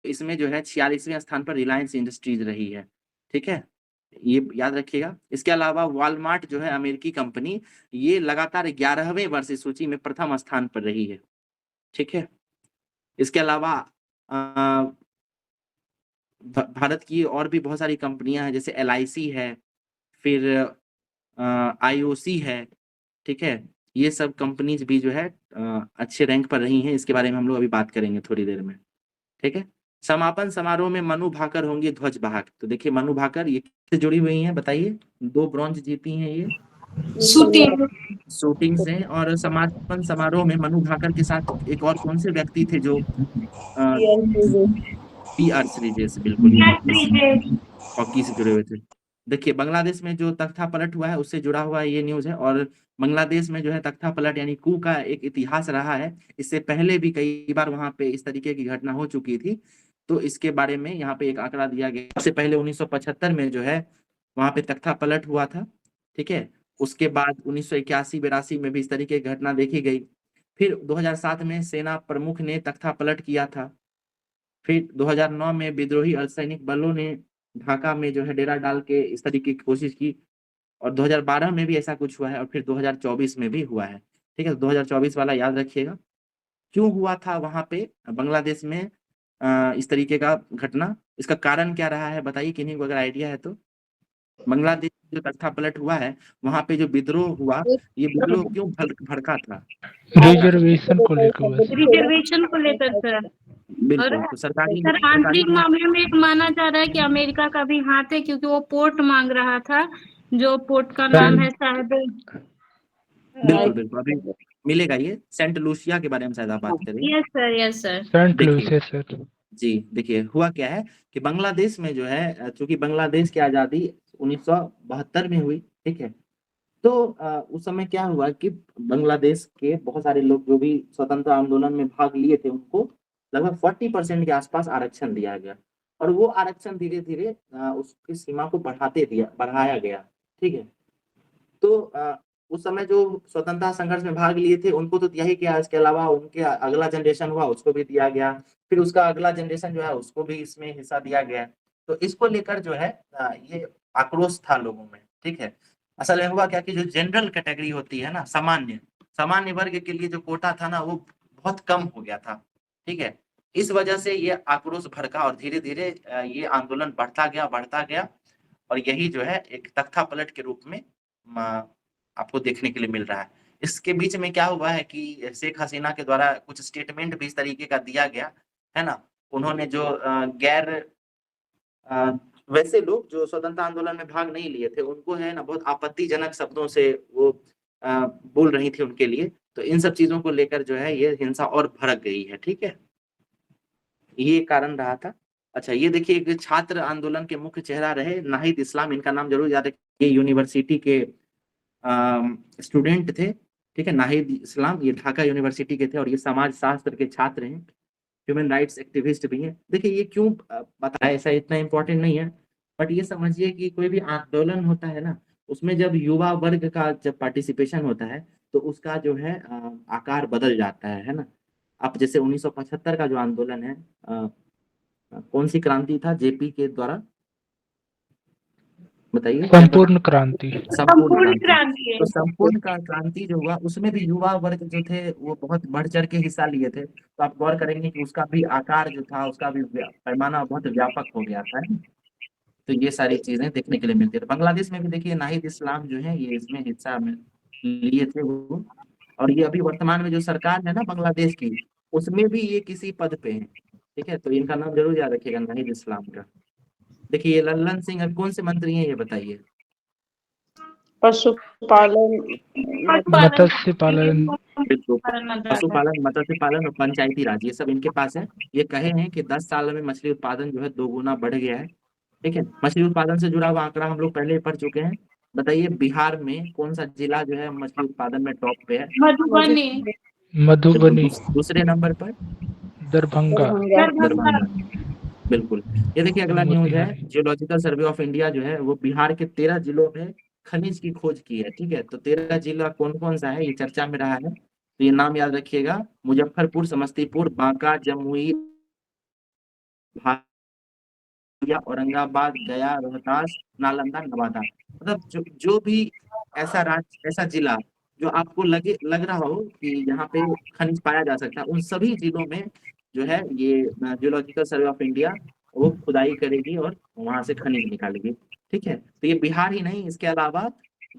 इसमें जो है 46वें स्थान पर रिलायंस इंडस्ट्रीज रही है। ठीक है, ये याद रखिएगा। इसके अलावा वॉलमार्ट जो है अमेरिकी कंपनी, ये लगातार 11वें वर्ष इस सूची में प्रथम स्थान पर रही है। ठीक है, इसके अलावा भारत की और भी बहुत सारी कंपनियां हैं, जैसे LIC है, फिर IOC है। ठीक है, ये सब कंपनीज भी जो है अच्छे रैंक पर रही हैं। इसके बारे में हम लोग अभी बात करेंगे थोड़ी देर में। ठीक है, समापन समारोह में मनु भाकर होंगी ध्वज वाहक। तो देखिए मनु भाकर ये किससे जुड़ी हुई हैं बताइए? 2 ब्रॉन्ज जीती हैं ये शूटिंग। शूटिंग से। और समापन समारोह में मनु भाकर के साथ एक और कौन से व्यक्ति थे जो PR श्रीजेश, बिल्कुल, ये हॉकी से जुड़े हुए थे। देखिए बांग्लादेश में जो तख्ता पलट हुआ है उससे जुड़ा हुआ ये न्यूज है। और बांग्लादेश में जो है तख्ता पलट यानी कू का एक इतिहास रहा है। इससे पहले भी कई बार वहां पे इस तरीके की घटना हो चुकी थी। तो इसके बारे में यहाँ पे एक आंकड़ा दिया गया। सबसे पहले 1975 में जो है वहां पे तख्ता पलट हुआ था। ठीक है, उसके बाद 1981-82 में भी इस तरीके की घटना देखी गई। फिर 2007 में सेना प्रमुख ने तख्ता पलट किया था। फिर 2009 में विद्रोही अर्धसैनिक बलों ने ढाका में जो है डेरा डाल के इस तरीके की कोशिश की। और 2012 में भी ऐसा कुछ हुआ है, और फिर 2024 में भी हुआ है। ठीक है, 2024 वाला याद रखिएगा। क्यों हुआ था वहां पे बांग्लादेश में इस तरीके का घटना? इसका कारण क्या रहा है बताइए, किन्हीं को अगर आइडिया है तो। बांग्लादेश में जो तख्ता पलट हुआ है, वहां पे जो विद्रोह हुआ, ये विद्रोह क्यों भड़का था? रिजर्वेशन को लेकर बस। रिजर्वेशन को लेकर सर। और बिल्कुल, तो सरकारी सर सरकारी आंतरिक मामले में एक माना जा रहा है कि अमेरिका का भी हाथ है, क्योंकि वो पोर्ट मांग रहा था, जो पोर्ट का नाम है शायद। बिल्कुल बिल्कुल, अभी मिलेगा ये। सेंट लूसिया के बारे में शायद आप बात करें। Yes sir, yes sir. Saint देखिए लुइस सर। जी, देखिए हुआ क्या है कि बांग्लादेश में जो है, चूंकि बांग्लादेश की आज़ादी 1972 में हुई। ठीक है, तो उस समय क्या हुआ कि बांग्लादेश के बहुत सारे लोग जो भी स्वतंत्र आंदोलन में भाग लिए थे, उनको लगभग 40% के आसपास आरक्षण दिया गया। और वो आरक्षण धीरे धीरे उसकी सीमा को बढ़ाया गया। ठीक है, तो उस समय जो स्वतंत्रता संघर्ष में भाग लिए थे उनको तो दिया ही गया, इसके अलावा उनके अगला जनरेशन हुआ उसको भी दिया गया। फिर उसका अगला जनरेशन जो है उसको भी इसमें हिस्सा दिया गया। तो इसको लेकर जो है ये आक्रोश था लोगों में। ठीक है, असल में हुआ क्या कि जो जनरल कैटेगरी होती है ना, सामान्य सामान्य वर्ग के लिए जो कोटा था ना, वो बहुत कम हो गया था। ठीक है, इस वजह से ये आक्रोश भड़का और धीरे धीरे ये आंदोलन बढ़ता गया। और यही जो है एक तख्ता पलट के रूप में आपको देखने के लिए मिल रहा है। इसके बीच में क्या हुआ है कि शेख हसीना के द्वारा कुछ स्टेटमेंट भी इस तरीके का दिया गया है ना। उन्होंने जो गैर वैसे लोग जो स्वतंत्रता आंदोलन में भाग नहीं लिए थे, उनको है ना बहुत आपत्तिजनक शब्दों से वो बोल रही थी उनके लिए। तो इन सब चीजों को लेकर जो है ये हिंसा और भड़क गई है। ठीक है, ये कारण रहा था। अच्छा, ये देखिए एक छात्र आंदोलन के मुख्य चेहरा रहे नाहिद इस्लाम, इनका नाम जरूर याद रखिए। ये यूनिवर्सिटी के स्टूडेंट थे। ठीक है, नाहिद इस्लाम ये ढाका यूनिवर्सिटी के थे और ये समाज शास्त्र के छात्र हैं, ह्यूमन राइट्स एक्टिविस्ट भी हैं। देखिए ये क्यों बताया, ऐसा इतना इम्पोर्टेंट नहीं है, बट ये समझिए कि कोई भी आंदोलन होता है ना, उसमें जब युवा वर्ग का जब पार्टिसिपेशन होता है तो उसका जो है आकार बदल जाता है ना। अब जैसे 1975 का जो आंदोलन है, कौन सी क्रांति था जेपी के द्वारा बताइए? संपूर्ण क्रांति। संपूर्ण संपूर्ण क्रांति। क्रांति है। तो संपूर्ण का क्रांति जो हुआ उसमें भी युवा वर्ग जो थे वो बहुत बढ़ चढ़ के हिस्सा लिए थे। तो आप गौर करेंगे कि उसका भी आकार जो था, उसका भी पैमाना बहुत व्यापक हो गया था। तो ये सारी चीजें देखने के लिए मिलती है। तो बांग्लादेश में भी देखिए नाहिद इस्लाम जो है ये इसमें हिस्सा में लिए थे वो। और ये अभी वर्तमान में जो सरकार है ना बांग्लादेश की, उसमें भी ये किसी पद पे है। ठीक है, तो इनका नाम जरूर याद रखिएगा, नाहिद इस्लाम का। देखिए ये लल्लन सिंह अभी कौन से मंत्री हैं ये बताइए? पशुपालन। मत्स्य पालन। बिल्कुल, मंत्रालय। पशुपालन, मत्स्य पालन और पंचायती राज, ये सब इनके पास है। ये कहे हैं कि 10 साल में मछली उत्पादन जो है 2 गुना बढ़ गया है। ठीक है, मछली उत्पादन से जुड़ा हुआ आंकड़ा हम लोग पहले ही पढ़ चुके हैं। बताइए बिहार में कौन सा जिला जो है मछली उत्पादन में टॉप पे है? मधुबनी। बिल्कुल, मधुबनी। दूसरे नंबर पर दरभंगा। दरभंगा। दरभंगा। बिल्कुल, ये देखिए अगला न्यूज है। Motihari. Geological survey of India जो है वो बिहार के 13 जिलों में खनिज की खोज की है। ठीक है, तो 13 जिला कौन कौन सा है ये चर्चा में रहा है। तो ये नाम याद रखिएगा: मुजफ्फरपुर, समस्तीपुर, बांका, जमुई, या औरंगाबाद, गया, रोहतास, नालंदा, नवादा। मतलब जो भी ऐसा राज्य, ऐसा जिला जो आपको लग रहा हो कि यहाँ पे खनिज पाया जा सकता है, उन सभी जिलों में जो है ये जियोलॉजिकल सर्वे ऑफ इंडिया वो खुदाई करेगी और वहां से खनिज निकालेगी। ठीक है, तो ये बिहार ही नहीं, इसके अलावा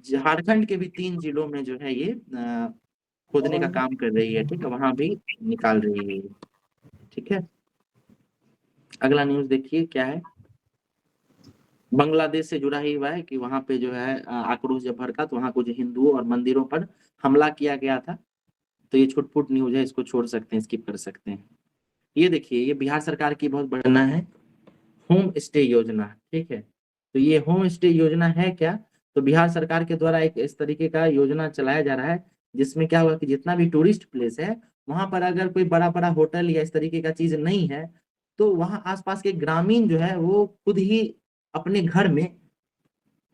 झारखंड के भी 3 जिलों में जो है ये खोदने का काम कर रही है। ठीक है, वहां भी निकाल रही है ये। ठीक है, अगला न्यूज देखिए क्या है। बांग्लादेश से जुड़ा ही हुआ है कि वहां पे जो है आक्रोश जब भड़का तो वहां कुछ हिंदुओं और मंदिरों पर हमला किया गया था। तो ये छुटपुट न्यूज है, इसको छोड़ सकते हैं, स्किप कर सकते हैं। ये देखिए, ये बिहार सरकार की बहुत बढ़ना है, होम स्टे योजना। ठीक है, तो ये होम स्टे योजना है क्या? तो बिहार सरकार के द्वारा एक इस तरीके का योजना चलाया जा रहा है जिसमें क्या हुआ कि जितना भी टूरिस्ट प्लेस है वहां पर अगर कोई बड़ा बड़ा होटल या इस तरीके का चीज नहीं है, तो वहां आसपास के ग्रामीण जो है वो खुद ही अपने घर में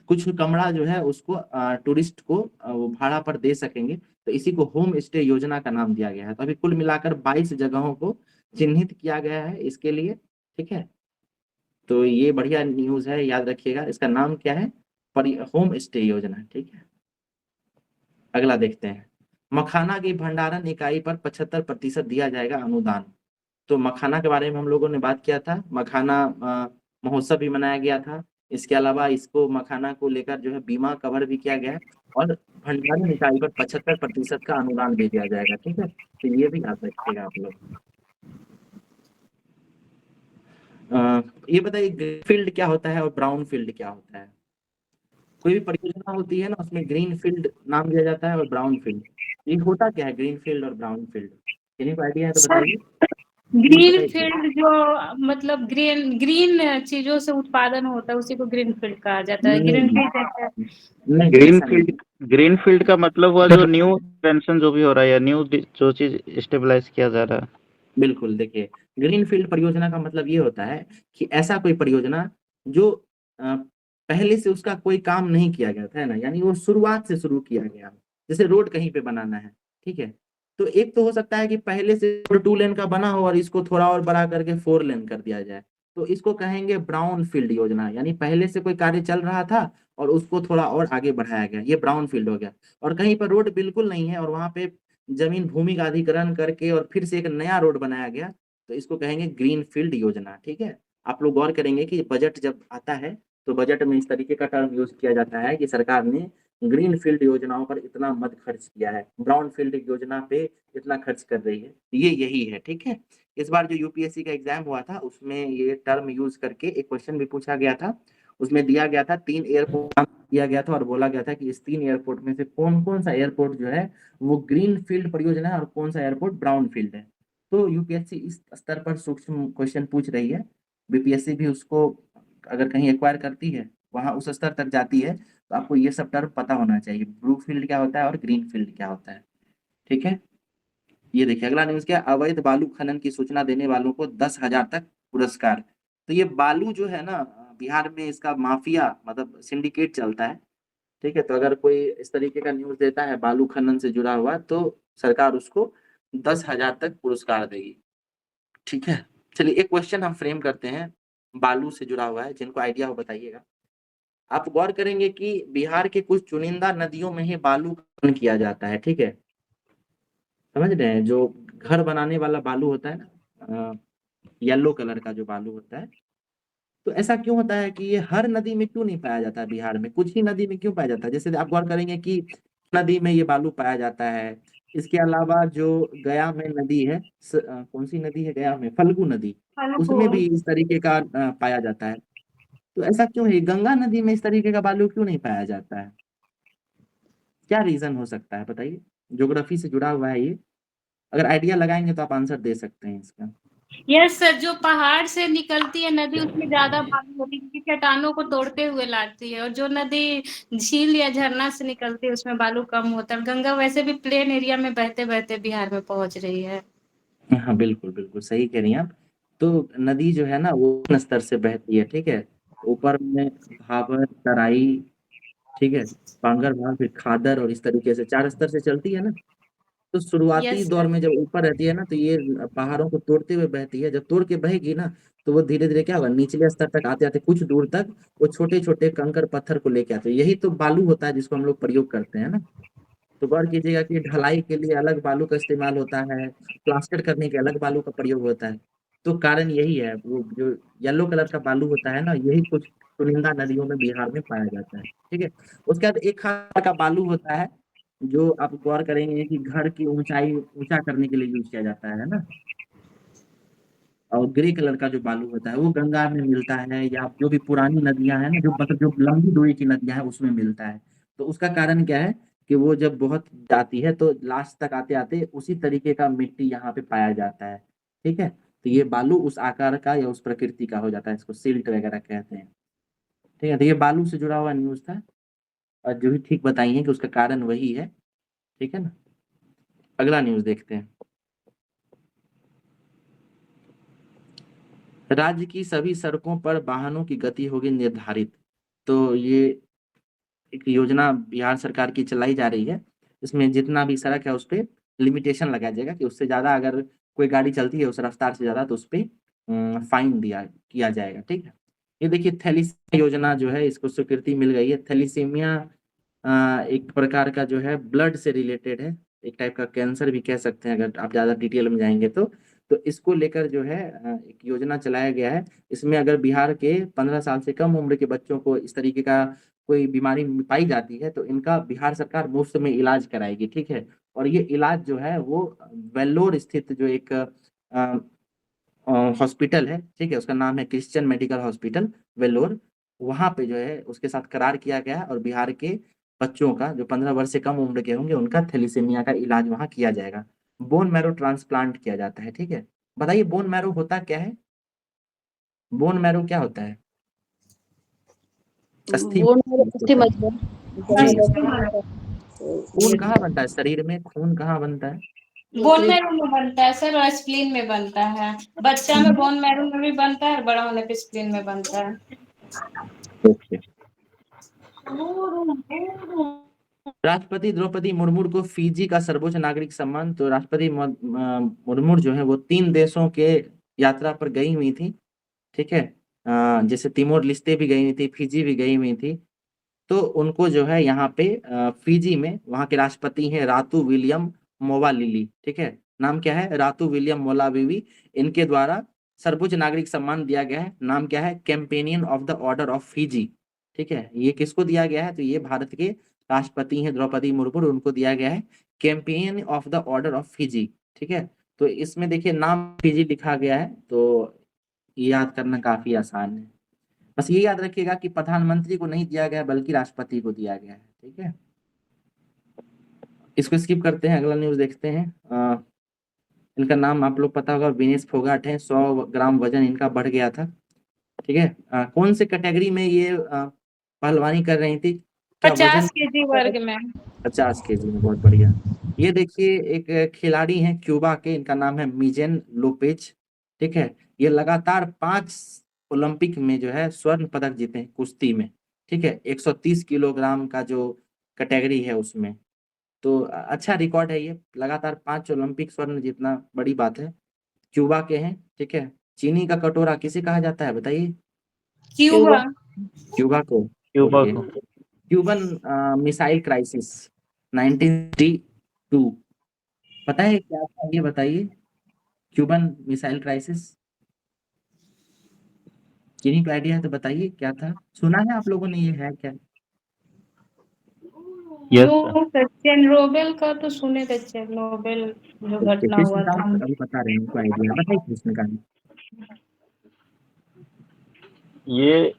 कुछ कमरा जो है उसको टूरिस्ट को वो भाड़ा पर दे सकेंगे। तो इसी को होम स्टे योजना का नाम दिया गया है। तो अभी कुल मिलाकर 22 जगहों को चिन्हित किया गया है इसके लिए। ठीक है, तो ये बढ़िया न्यूज है, याद रखिएगा। इसका नाम क्या है? होम स्टे योजना। ठीक है, अगला देखते हैं। मखाना की भंडारण इकाई पर 75% दिया जाएगा अनुदान। तो मखाना के बारे में हम लोगों ने बात किया था, मखाना महोत्सव भी मनाया गया था। इसके अलावा इसको मखाना को लेकर जो है बीमा कवर भी किया गया है और भंडारण इकाई पर 75% का अनुदान भी दिया जाएगा। ठीक है, तो ये भी याद रखिएगा आप लोग। ये बताइए, ग्रीन फील्ड क्या होता है और ब्राउन फील्ड क्या होता है? कोई भी परियोजना होती है ना, उसमें ग्रीन फील्ड नाम दिया जाता है और ब्राउन फील्ड। ये होता क्या है ग्रीन फील्ड और ब्राउन फील्ड? किन्हीं को आइडिया है तो सर, बताइए। प्लीज ग्रीन बताइए। फील्ड जो मतलब ग्रीन ग्रीन चीजों से उत्पादन होता है उसी को ग्रीन फील्ड कहा जाता है। ग्रीन नहीं फील्ड नहीं, ग्रीन ऐसा फील्ड नहीं। ग्रीन फील्ड का मतलब हुआ जो सर न्यू एक्सपेंशन जो भी हो रहा है या न्यू जो चीज स्टेबलाइज किया जा रहा है। बिल्कुल, देखिए, ग्रीन फील्ड परियोजना का मतलब ये होता है कि ऐसा कोई परियोजना जो पहले से उसका कोई काम नहीं किया गया था, है ना, यानी वो शुरुआत से शुरू किया गया हो। जैसे रोड कहीं पे बनाना है, ठीक है, तो एक तो हो सकता है कि पहले से रोड 2 लेन का बना हो और इसको थोड़ा और बड़ा करके 4 लेन कर दिया जाए, तो इसको कहेंगे ब्राउन फील्ड योजना। यानी पहले से कोई कार्य चल रहा था और उसको थोड़ा और आगे बढ़ाया गया, ये ब्राउन फील्ड हो गया। और कहीं पर रोड बिल्कुल नहीं है और वहां पे जमीन भूमि का अधिग्रहण करके और फिर से एक नया रोड बनाया गया, तो इसको कहेंगे ग्रीन फील्ड योजना। ठीक है, आप लोग गौर करेंगे कि बजट जब आता है तो बजट में इस तरीके का टर्म यूज किया जाता है कि सरकार ने ग्रीन फील्ड योजनाओं पर इतना मत खर्च किया है, ब्राउन फील्ड योजना पे इतना खर्च कर रही है, ये यही है। ठीक है, इस बार जो यूपीएससी का एग्जाम हुआ था उसमें ये टर्म यूज करके एक क्वेश्चन भी पूछा गया था। उसमें दिया गया था 3 एयरपोर्ट दिया गया था और बोला गया था कि इस 3 एयरपोर्ट में से कौन कौन सा एयरपोर्ट जो है वो ग्रीन फील्ड परियोजना है और कौन सा एयरपोर्ट ब्राउन फील्ड है। तो यूपीएससी इस स्तर पर सूक्ष्म क्वेश्चन पूछ रही है। बीपीएससी भी उसको अगर कहीं एक्वायर करती है, वहां उस स्तर तक जाती है, तो आपको ये सब टर्म पता होना चाहिए, ब्लू फील्ड क्या होता है और ग्रीन फील्ड क्या होता है। ठीक है, ये देखिए अगला न्यूज क्या, अवैध बालू खनन की सूचना देने वालों को 10,000 तक पुरस्कार। तो ये बालू जो है ना, बिहार में इसका माफिया मतलब सिंडिकेट चलता है। ठीक है, तो अगर कोई इस तरीके का न्यूज देता है बालू खनन से जुड़ा हुआ, तो सरकार उसको 10,000 तक पुरस्कार देगी। ठीक है, चलिए एक क्वेश्चन हम फ्रेम करते हैं बालू से जुड़ा हुआ है, जिनको आइडिया हो बताइएगा। आप गौर करेंगे कि बिहार के कुछ चुनिंदा नदियों में ही बालू खनन किया जाता है। ठीक है, समझ रहे हैं, जो घर बनाने वाला बालू होता है ना, येलो कलर का जो बालू होता है, तो ऐसा क्यों होता है कि ये हर नदी में क्यों नहीं पाया जाता है बिहार में, कुछ ही नदी में क्यों पाया जाता है? जैसे आप गौर करेंगे कि नदी में ये बालू पाया जाता है। इसके अलावा जो गया में नदी है, कौन सी नदी है गया में, फल्गु नदी, उसमें भी इस तरीके का पाया जाता है। तो ऐसा क्यों है, गंगा नदी में इस तरीके का बालू क्यों नहीं पाया जाता है? क्या रीजन हो सकता है बताइए, ज्योग्राफी से जुड़ा हुआ है ये, अगर आइडिया लगाएंगे तो आप आंसर दे सकते हैं इसका। यस सर, जो पहाड़ से निकलती है नदी उसमें ज्यादा पानी होती है क्योंकि चट्टानों को तोड़ते हुए लाती है, और जो नदी झील या झरना से निकलती है उसमें बालू कम होता है। गंगा वैसे भी प्लेन एरिया में बहते बहते बिहार में पहुंच रही है। हाँ बिल्कुल बिल्कुल सही कह रही हैं आप। तो नदी जो है ना वो तीन स्तर से बहती है। ठीक है, ऊपर में भाबर, तराई, ठीक है, बांगर भाग, फिर खादर, और इस तरीके से 4 स्तर से चलती है ना। तो शुरुआती यस दौर सर। में जब ऊपर रहती है ना, तो ये पहाड़ों को तोड़ते हुए बहती है। जब तोड़ के बहेगी ना, तो वो धीरे धीरे क्या होगा, निचले स्तर तक आते आते कुछ दूर तक वो छोटे छोटे कंकर पत्थर को लेके आते हैं। यही तो बालू होता है जिसको हम लोग प्रयोग करते हैं ना। तो गौर कीजिएगा कि ढलाई के लिए अलग बालू का इस्तेमाल होता है, प्लास्टर करने के अलग बालू का प्रयोग होता है। तो कारण यही है, वो जो येलो कलर का बालू होता है ना, यही कुछ चुनिंदा नदियों में बिहार में पाया जाता है। ठीक है। उसके बाद एक खास का बालू होता है, जो आप गौर करेंगे कि घर की ऊंचाई ऊंचा करने के लिए यूज किया जाता है ना। और ग्रे कलर का जो बालू होता है वो गंगा में मिलता है, या जो भी पुरानी नदियां हैं ना, जो मतलब जो लंबी दूरी की नदियां हैं उसमें मिलता है। तो उसका कारण क्या है कि वो जब बहुत जाती है तो लास्ट तक आते आते उसी तरीके का मिट्टी यहाँ पे पाया जाता है। ठीक है। तो ये बालू उस आकार का या उस प्रकृति का हो जाता है, इसको सिल्ट वगैरह कहते हैं। ठीक है। तो ये बालू से जुड़ा हुआ न्यूज था, और जो भी ठीक बताई है कि उसका कारण वही है। ठीक है ना। अगला न्यूज देखते हैं। राज्य की सभी सड़कों पर वाहनों की गति होगी निर्धारित। तो ये एक योजना बिहार सरकार की चलाई जा रही है। इसमें जितना भी सड़क है उस पर लिमिटेशन लगाया जाएगा कि उससे ज्यादा अगर कोई गाड़ी चलती है उस रफ्तार से ज्यादा, तो उस पर फाइन दिया किया जाएगा। ठीक है। ये देखिए थैलीसीमिया योजना जो है, इसको स्वीकृति मिल गई है। थैलीसीमिया एक प्रकार का जो है ब्लड से रिलेटेड है, एक टाइप का कैंसर भी कह सकते हैं अगर आप ज्यादा डिटेल में जाएंगे तो इसको लेकर जो है एक योजना चलाया गया है। इसमें अगर बिहार के 15 साल से कम उम्र के बच्चों को इस तरीके का कोई बीमारी पाई जाती है तो इनका बिहार सरकार मुफ्त में इलाज कराएगी। ठीक है। और ये इलाज जो है वो वेल्लोर स्थित जो एक हॉस्पिटल है, ठीक है, उसका नाम है क्रिश्चियन मेडिकल हॉस्पिटल वेल्लोर, वहां पे जो है उसके साथ करार किया गया है। और बिहार के बच्चों का जो 15 वर्ष से कम उम्र के होंगे उनका थैलीसीमिया का इलाज वहां किया जाएगा। बोन मैरो ट्रांसप्लांट किया जाता है। ठीक है। बताइए बोन मैरो होता क्या है? बोन मैरो क्या होता है? अस्थि बोन मैरो अस्थि होता है। मज्जा जी। तो खून ये कहाँ बनता है शरीर में? खून कहाँ बनता है? बोन मैरो में बनता है सर, और स्प्लीन में बनता है। बच्चा में बोन मैरो में भी बनता है, और बड़ा होने पे स्प्लीन में बनता है। ओके। राष्ट्रपति द्रौपदी मुर्मू को फिजी का सर्वोच्च नागरिक सम्मान। तो राष्ट्रपति मुर्मू जो है वो 3 देशों के यात्रा पर गई हुई थी। ठीक है। जैसे तिमोर लिस्ते भी गई हुई थी, फिजी भी गई हुई थी। तो उनको जो है यहाँ पे फिजी में वहाँ के राष्ट्रपति हैं रातू विलियम मोवालिली। ठीक है। नाम क्या है? रातू विलियम मोलाविवी। इनके द्वारा सर्वोच्च नागरिक सम्मान दिया गया है। नाम क्या है? Companion of the order of Fiji. ठीक है। ये किसको दिया गया है? तो ये भारत के राष्ट्रपति हैं द्रौपदी मुर्मू, उनको दिया गया है companion of the order of Fiji. ठीक है। तो इसमें देखिए नाम फिजी लिखा गया है, तो ये याद करना काफी आसान है। बस ये याद रखिएगा कि प्रधानमंत्री को नहीं दिया गया बल्कि राष्ट्रपति को दिया गया है। ठीक है। इसको स्किप करते हैं, अगला न्यूज देखते हैं। इनका नाम आप लोग पता होगा, विनेश फोगाट है। 100 ग्राम वजन इनका बढ़ गया था। ठीक है। कौन से कैटेगरी में ये पहलवानी कर रही थी? क्या वजन? 50 kg वर्ग में। 50 केजी में। बहुत बढ़िया। ये देखिए एक खिलाड़ी हैं क्यूबा के, इनका नाम है मिजेन लोपेज। ठीक है। ये लगातार 5 ओलंपिक में जो है स्वर्ण पदक जीते हैं कुश्ती में। ठीक है। 130 किलोग्राम का जो कैटेगरी है उसमें। तो अच्छा रिकॉर्ड है ये, लगातार 5 ओलंपिक स्वर्ण जीतना बड़ी बात है। क्यूबा के हैं। ठीक है। चीनी का कटोरा किसे कहा जाता है बताइए? क्यूबा। क्यूबा को। Cuba okay. को। क्यूबन मिसाइल क्राइसिस 1962, पता है क्या था ये बताइए? क्यूबन मिसाइल क्राइसिस किन्हीं को आइडिया है तो बताइए क्या था? सुना है आप लोगों ने? ये है क्या? यस नो सर, चेरनोबिल का तो सुने थे, चेरनोबिल जो घटना हुआ था। कृष्णकांत अभी बता रहे हैं, उनको आइडिया बताइए कृष्णकांत। ये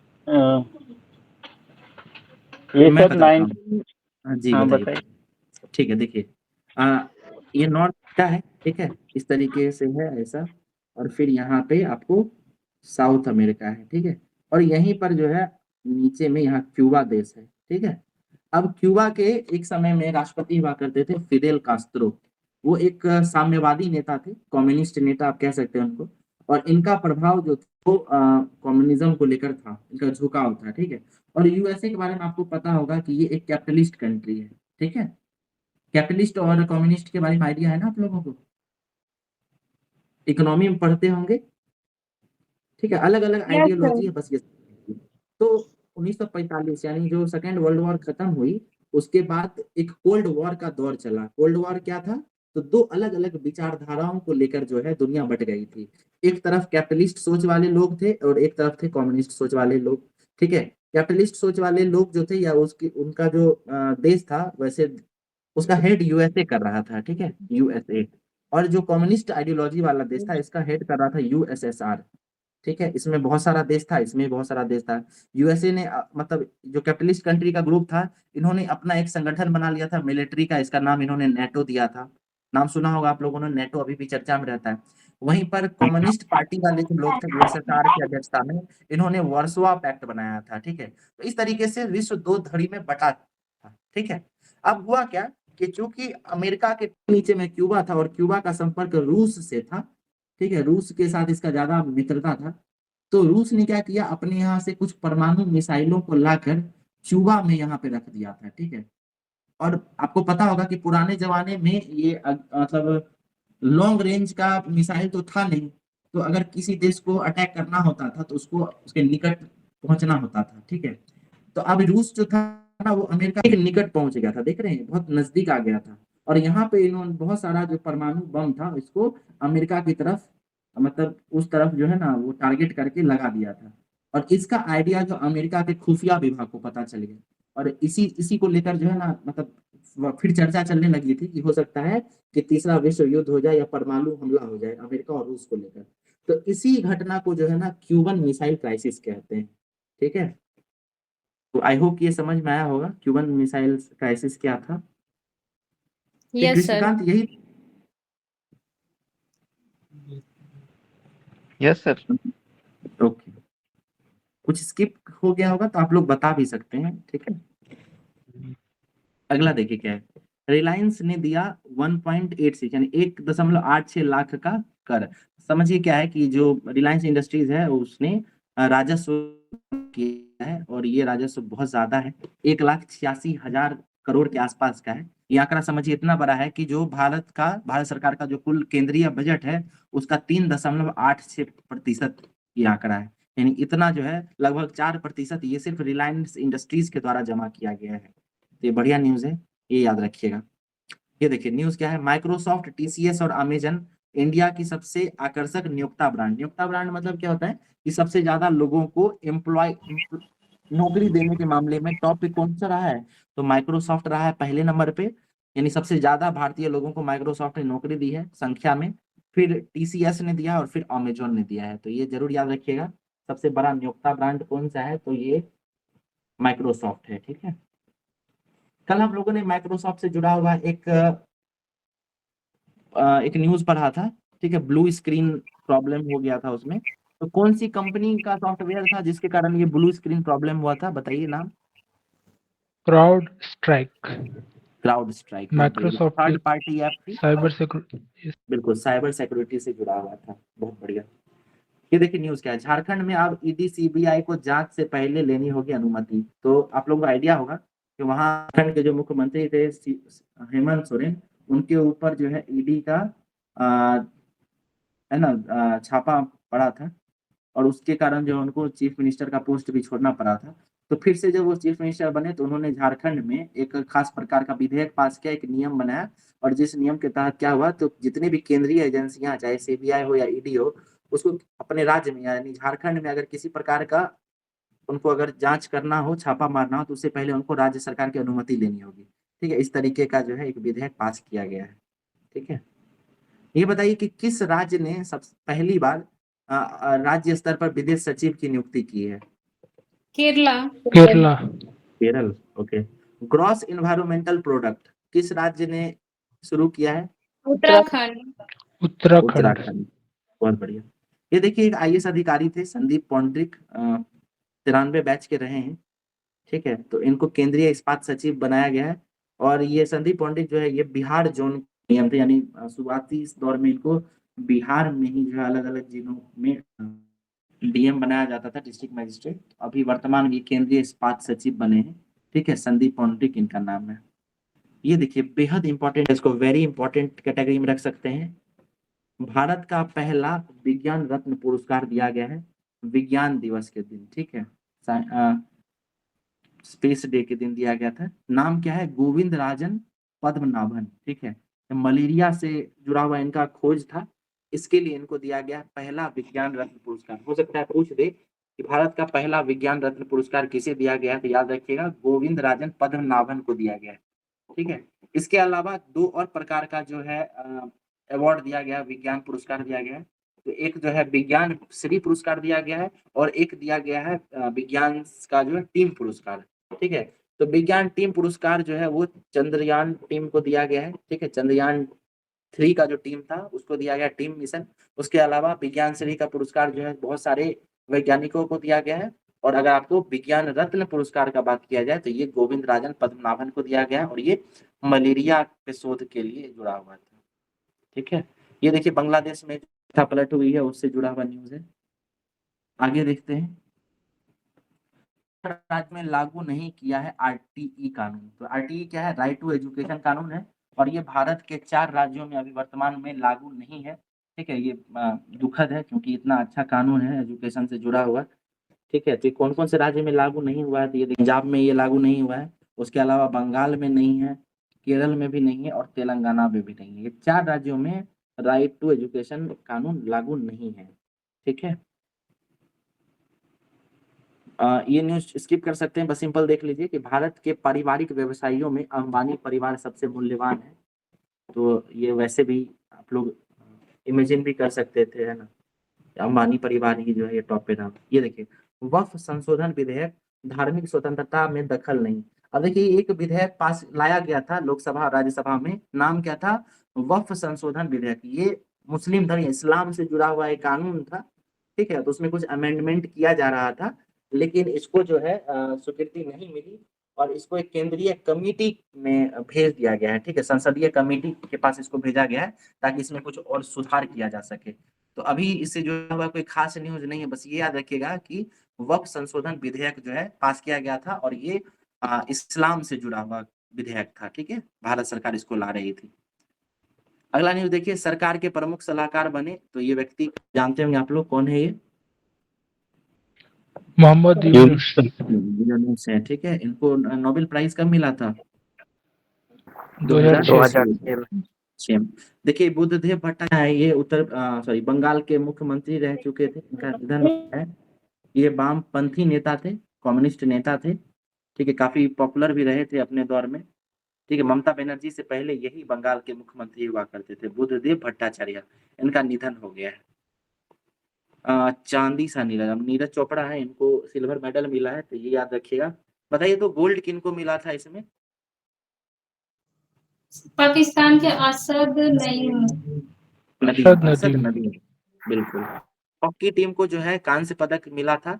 ये मैं सर बताता हूँ। 19। हाँ जी हाँ बताइए। बताइए। ठीक है। देखिए ये नॉर्थ का है। ठीक है। इस तरीके से है ऐसा। और फिर यहाँ पे आपको साउथ अमेरिका है। ठीक है। और यहीं पर जो है नीचे में यहाँ क्यूबा देश है। ठीक है। अब क्यूबा के एक समय में राष्ट्रपति हुआ करते थे फिदेल कास्त्रो। वो एक साम्यवादी नेता थे, कम्युनिस्ट नेता आप कह सकते हैं उनको। और इनका प्रभाव जो था वो कम्युनिज्म को लेकर था, इनका झुकाव था। ठीक है। और यूएसए के बारे में आपको पता होगा कि ये एक कैपिटलिस्ट कंट्री है। ठीक है। कैपिटलिस्ट और कम्युनिस्ट के बारे में आइडिया है ना आप लोगों को? इकोनॉमी में पढ़ते होंगे, ठीक है, अलग अलग यस सर। आइडियोलॉजी है बस ये। तो 1945 यानी जो सेकेंड वर्ल्ड वॉर खत्म हुई, उसके बाद एक कोल्ड वॉर का दौर चला। कोल्ड वॉर क्या था? तो दो अलग अलग विचारधाराओं को लेकर जो है दुनिया बट गई थी। एक तरफ कैपिटलिस्ट सोच वाले लोग थे और एक तरफ थे कम्युनिस्ट सोच वाले लोग, ठीक है। कैपिटलिस्ट सोच वाले लोग जो थे या उसकी उनका जो देश था, वैसे उसका हेड यूएसए कर रहा था, ठीक है, यूएसए। और जो कम्युनिस्ट आइडियोलॉजी वाला देश था, इसका हेड कर रहा था यूएसएसआर, ठीक है। इसमें बहुत सारा देश था, इसमें बहुत सारा देश था। यूएसए ने मतलब जो कैपिटलिस्ट कंट्री का ग्रुप था, इन्होंने अपना एक संगठन बना लिया था मिलिट्री का, इसका नाम इन्होंने नेटो दिया था। नाम सुना होगा आप लोगों ने, नेटो अभी भी चर्चा में रहता है। वहीं पर कम्युनिस्ट पार्टी वाले जो लोग थे यूएसएसआर की अध्यक्षता में, इन्होंने वर्सोवा पैक्ट बनाया था, ठीक है। तो इस तरीके से विश्व दो धड़ी में बटा था, ठीक है। अब हुआ क्या कि चूंकि अमेरिका के नीचे में क्यूबा था और क्यूबा का संपर्क रूस से था, ठीक है, रूस के साथ इसका ज्यादा मित्रता था। तो रूस ने क्या किया, अपने यहाँ से कुछ परमाणु मिसाइलों को लाकर क्यूबा में यहाँ पे रख दिया था, ठीक है। और आपको पता होगा कि पुराने जमाने में ये मतलब लॉन्ग रेंज का मिसाइल तो था नहीं, तो अगर किसी देश को अटैक करना होता था तो उसको उसके निकट पहुंचना होता था, ठीक है। तो अब रूस जो था ना, वो अमेरिका के निकट पहुंच गया था, देख रहे हैं, बहुत नजदीक आ गया था। और यहाँ पे इन्होंने बहुत सारा जो परमाणु बम था, इसको अमेरिका की तरफ, मतलब उस तरफ जो है ना, वो टारगेट करके लगा दिया था। और इसका आइडिया जो अमेरिका के खुफिया विभाग को पता चल गया, और इसी इसी को लेकर जो है ना, मतलब फिर चर्चा चलने लगी थी कि हो सकता है कि तीसरा विश्व युद्ध हो जाए या परमाणु हमला हो जाए अमेरिका और रूस को लेकर। तो इसी घटना को जो है ना क्यूबन मिसाइल क्राइसिस कहते हैं, ठीक है। तो आई होप ये समझ में आया होगा क्यूबन मिसाइल क्राइसिस क्या था। ठीक, यस सर। कृष्णकांत यही। Yes sir. ओके, कुछ स्किप हो गया होगा तो आप लोग बता भी सकते हैं, ठीक है। अगला देखिए क्या है। रिलायंस ने दिया 1.86 यानी 1.86 लाख का कर। समझिए क्या है कि जो रिलायंस इंडस्ट्रीज है उसने राजस्व किया है, और ये राजस्व बहुत ज्यादा है, 1,86,000 करोड़ के आसपास का है। ये आंकड़ा समझिए इतना बड़ा है कि जो भारत सरकार का जो कुल केंद्रीय बजट है, उसका 3.86% ये आंकड़ा है। यानी इतना जो है, लगभग 4% ये सिर्फ रिलायंस इंडस्ट्रीज के द्वारा जमा किया गया है। तो ये बढ़िया न्यूज है, ये याद रखिएगा। ये देखिए न्यूज क्या है। माइक्रोसॉफ्ट, टीसीएस और अमेजन इंडिया की सबसे आकर्षक नियोक्ता ब्रांड। नियोक्ता ब्रांड मतलब क्या होता है कि सबसे ज्यादा लोगों को एम्प्लॉय नौकरी देने के मामले में टॉप पे कौन सा रहा है? तो माइक्रोसॉफ्ट रहा है पहले नंबर पे, यानी सबसे ज्यादा भारतीय लोगों को माइक्रोसॉफ्ट ने नौकरी दी है संख्या में। फिर टीसीएस ने दिया और फिर अमेजोन ने दिया है। तो ये जरूर याद रखिएगा, सबसे बड़ा नियोक्ता ब्रांड कौन सा है, तो ये माइक्रोसॉफ्ट है, ठीक है। कल हम लोगों ने माइक्रोसॉफ्ट से जुड़ा हुआ एक न्यूज पढ़ा था, ठीक है, ब्लू स्क्रीन प्रॉब्लम हो गया था उसमें। तो कौन सी कंपनी का सॉफ्टवेयर था जिसके कारण ये ब्लू स्क्रीन प्रॉब्लम हुआ था, बताइए नाम। Crowd strike. Crowd strike, Microsoft third की पार्टी ऐप थी, साइबर सिक्योरिटी। बिल्कुल साइबर सिक्योरिटी से जुड़ा हुआ था, बहुत बढ़िया। ये देखिए न्यूज क्या है। झारखंड में अब ईडी सीबीआई को जांच से पहले लेनी होगी अनुमति। तो आप लोगों को आइडिया होगा कि वहां झारखंड के जो मुख्यमंत्री थे हेमंत सोरेन, उनके ऊपर जो है ईडी का है ना छापा पड़ा था, और उसके कारण जो उनको चीफ मिनिस्टर का पोस्ट भी छोड़ना पड़ा था। तो फिर से जब वो चीफ मिनिस्टर बने तो उन्होंने झारखंड में एक खास प्रकार का विधेयक पास किया, एक नियम बनाया। और जिस नियम के तहत क्या हुआ, तो जितने भी केंद्रीय एजेंसियां, चाहे सीबीआई हो या ईडी हो, उसको अपने राज्य में यानी झारखंड में अगर किसी प्रकार का उनको अगर जांच करना हो, छापा मारना हो, तो उससे पहले उनको राज्य सरकार की अनुमति लेनी होगी, ठीक है। इस तरीके का जो है एक विधेयक पास किया गया है, ठीक है। ये बताइए कि किस राज्य ने सब पहली बार राज्य स्तर पर विदेश सचिव की नियुक्ति की है? Kerala. Kerala. Kerala, okay. Gross environmental product किस राज्य ने शुरू किया है? उत्तराखंड। उत्तराखंड। उत्तराखंड, बहुत बढ़िया। ये देखिए एक आईएएस अधिकारी थे संदीप पौंड्रिक, 93 बैच के रहे हैं, ठीक है। तो इनको केंद्रीय इस्पात सचिव बनाया गया है। और ये संदीप पौंड्रिक जो है ये बिहार जोन नियम थे, यानी शुरुआती इस दौर में इनको बिहार में ही जो है अलग अलग जिलों में डीएम बनाया जाता था, डिस्ट्रिक्ट मजिस्ट्रेट। अभी वर्तमान में ये केंद्रीय इस्पात सचिव बने हैं, ठीक है। संदीप पौंड्रिक इनका नाम है। ये देखिए बेहद इंपॉर्टेंट है, इसको वेरी इंपॉर्टेंट कैटेगरी में रख सकते हैं। भारत का पहला विज्ञान रत्न पुरस्कार दिया गया है विज्ञान दिवस के दिन, ठीक है, स्पेस डे के दिन दिया गया था। नाम क्या है? गोविंद राजन पद्मनाभन, ठीक है। मलेरिया से जुड़ा हुआ इनका खोज था, इसके लिए इनको दिया गया पहला विज्ञान रत्न पुरस्कार। हो सकता है पूछ दे कि भारत का पहला विज्ञान रत्न पुरस्कार किसे दिया गया है, तो याद रखिएगा गोविंद राजन पद्मनाभन को दिया गया है, ठीक है। इसके अलावा 2 और प्रकार का जो है अवार्ड दिया गया, विज्ञान पुरस्कार दिया गया है। तो एक जो है विज्ञान श्री पुरस्कार दिया गया है और एक दिया गया है विज्ञान का जो है टीम पुरस्कार, ठीक है। तो विज्ञान टीम पुरस्कार जो है वो चंद्रयान टीम को दिया गया है, ठीक है। चंद्रयान 3 का जो टीम था उसको दिया गया टीम मिशन। उसके अलावा विज्ञान श्री का पुरस्कार जो है बहुत सारे वैज्ञानिकों को दिया गया है। और अगर आपको विज्ञान रत्न पुरस्कार का बात किया जाए तो ये गोविंद राजन पद्मनाभन को दिया गया और ये मलेरिया पे शोध के लिए जुड़ा हुआ था, ठीक है। ये देखिए बांग्लादेश में पलट हुई है, उससे जुड़ा हुआ न्यूज है। आगे देखते हैं। राज्य में लागू नहीं किया है आरटीई कानून। तो आरटीई क्या है? राइट टू एजुकेशन कानून है और ये भारत के 4 राज्यों में अभी वर्तमान में लागू नहीं है, ठीक है। ये दुखद है क्योंकि इतना अच्छा कानून है एजुकेशन से जुड़ा हुआ, ठीक है। तो कौन कौन से राज्य में लागू नहीं हुआ है? तो ये पंजाब में ये लागू नहीं हुआ है, उसके अलावा बंगाल में नहीं है, केरल में भी नहीं है और तेलंगाना में भी नहीं है। ये 4 राज्यों में राइट टू एजुकेशन कानून लागू नहीं है, ठीक है। ये न्यूज स्किप कर सकते हैं, बस सिंपल देख लीजिए कि भारत के पारिवारिक व्यवसायियों में अंबानी परिवार सबसे मूल्यवान है। तो ये वैसे भी आप लोग इमेजिन भी कर सकते थे, है ना, अंबानी परिवार ही जो है ये टॉप पे था। ये देखिए वक्फ संशोधन विधेयक, धार्मिक स्वतंत्रता में दखल नहीं। अब देखिए एक विधेयक पास लाया गया था लोकसभा राज्यसभा में, नाम क्या था? वक्फ संशोधन विधेयक। ये मुस्लिम धर्म इस्लाम से जुड़ा हुआ एक कानून था, ठीक है। तो उसमें कुछ अमेंडमेंट किया जा रहा था, लेकिन इसको जो है स्वीकृति नहीं मिली और इसको एक केंद्रीय कमेटी में भेज दिया गया है, ठीक है। संसदीय कमेटी के पास इसको भेजा गया है ताकि इसमें कुछ और सुधार किया जा सके। तो अभी इससे जुड़ा हुआ कोई खास न्यूज नहीं है, बस ये याद रखिएगा कि वक्फ संशोधन विधेयक जो है पास किया गया था और ये इस्लाम से जुड़ा हुआ विधेयक था, ठीक है। भारत सरकार इसको ला रही थी। अगला न्यूज देखिए, सरकार के प्रमुख सलाहकार बने। तो ये व्यक्ति जानते होंगे आप लोग, कौन है ये? मोहम्मद यूनुस। यूनुस है, ठीक है। इनको नोबेल प्राइज कब मिला था? 2006। 2006। देखिए बुद्धदेव भट्टाचार्य ये बंगाल के मुख्यमंत्री रह चुके थे, इनका निधन है। ये वामपंथी नेता थे, कम्युनिस्ट नेता थे, ठीक है। काफी पॉपुलर भी रहे थे अपने दौर में, ठीक है। ममता बनर्जी से पहले यही बंगाल के मुख्यमंत्री हुआ करते थे, बुद्धदेव भट्टाचार्य। इनका निधन हो गया है। चांदी सा नीरज, नीरज चोपड़ा है, इनको सिल्वर मेडल मिला है, तो ये याद रखिएगा। बताइए तो गोल्ड किनको मिला था इसमें? पाकिस्तान के असद नईम। असद नदीम, बिल्कुल। हॉकी टीम को जो है कांस्य पदक मिला था।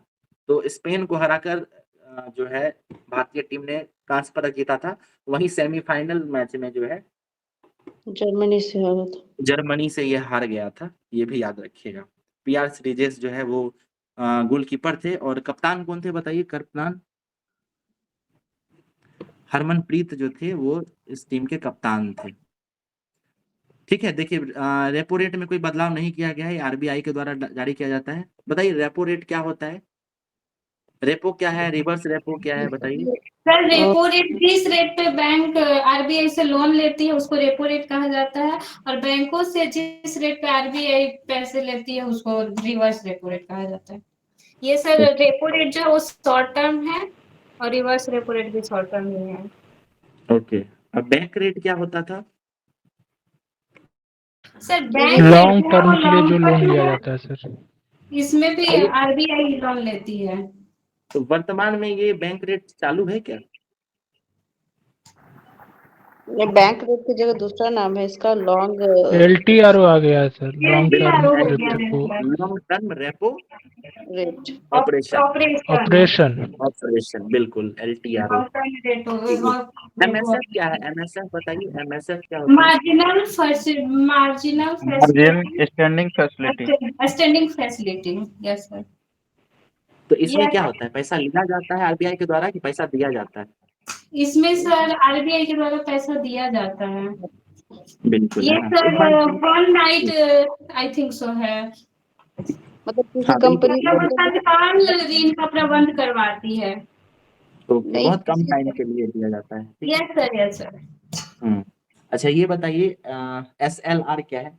तो स्पेन को हराकर जो है भारतीय टीम ने कांस्य पदक जीता था। वहीं सेमीफाइनल मैच में जो है जर्मनी से ये हार गया था, ये भी याद रखिएगा। पीआर श्रीजेश जो है वो गोलकीपर थे और कप्तान कौन थे बताइए? कप्तान हरमनप्रीत जो थे वो इस टीम के कप्तान थे, ठीक है। देखिए रेपो रेट में कोई बदलाव नहीं किया गया है, आरबीआई के द्वारा जारी किया जाता है। बताइए रेपो रेट क्या होता है? रेपो क्या है, रिवर्स रेपो क्या है, बताइए। सर रेपो रेट जिस रेट पे बैंक आरबीआई से लोन लेती है उसको रेपो रेट कहा जाता है और बैंकों से जिस रेट पे आरबीआई पैसे लेती है उसको रिवर्स रेपो रेट कहा जाता है। ये सर रेपो रेट जो है वो शॉर्ट टर्म है और रिवर्स रेपो रेट भी शॉर्ट टर्म ही है। ओके, अब बैंक रेट क्या होता था? सर बैंक लॉन्ग टर्म के लिए जो लोन लिया जाता है सर, इसमें भी आरबीआई लोन लेती है। तो वर्तमान में ये बैंक रेट चालू है क्या? बैंक रेट की जगह दूसरा नाम है इसका, लॉन्ग LTRO आ गया है sir, long term repo long term repo rate operation. बिल्कुल LTRO। MSF क्या है? MSF बताइए, MSF क्या होता है? Marginal standing facility. Yes sir. तो इसमें क्या होता है? पैसा लिया जाता है आरबीआई के द्वारा कि पैसा दिया जाता है? इसमें सर आरबीआई के द्वारा पैसा दिया जाता है। बिल्कुल ये हाँ। Sir 1 night I think so है। मतलब किसी हाँ बिल्कुल कंपनी मतलब तत्काल ऋण का प्रबंध करवाती है। ओके, नहीं बहुत कम किसी टाइम के लिए दिया जाता है, ठीक है। Yes sir, yes sir. अच्छा ये बताइए SLR क्या है?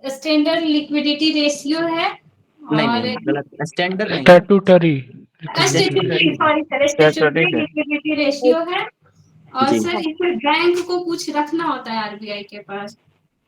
स्टैंडर्ड लिक्विडिटी रेशियो है। नहीं और नहीं गलत, स्टैंडर्ड नहीं है। Statutory statutory, sorry sir, statutory Statutory है। लिक्विडिटी रेशियो है। और जी। सर इसमें बैंक को कुछ रखना होता है आरबीआई के पास।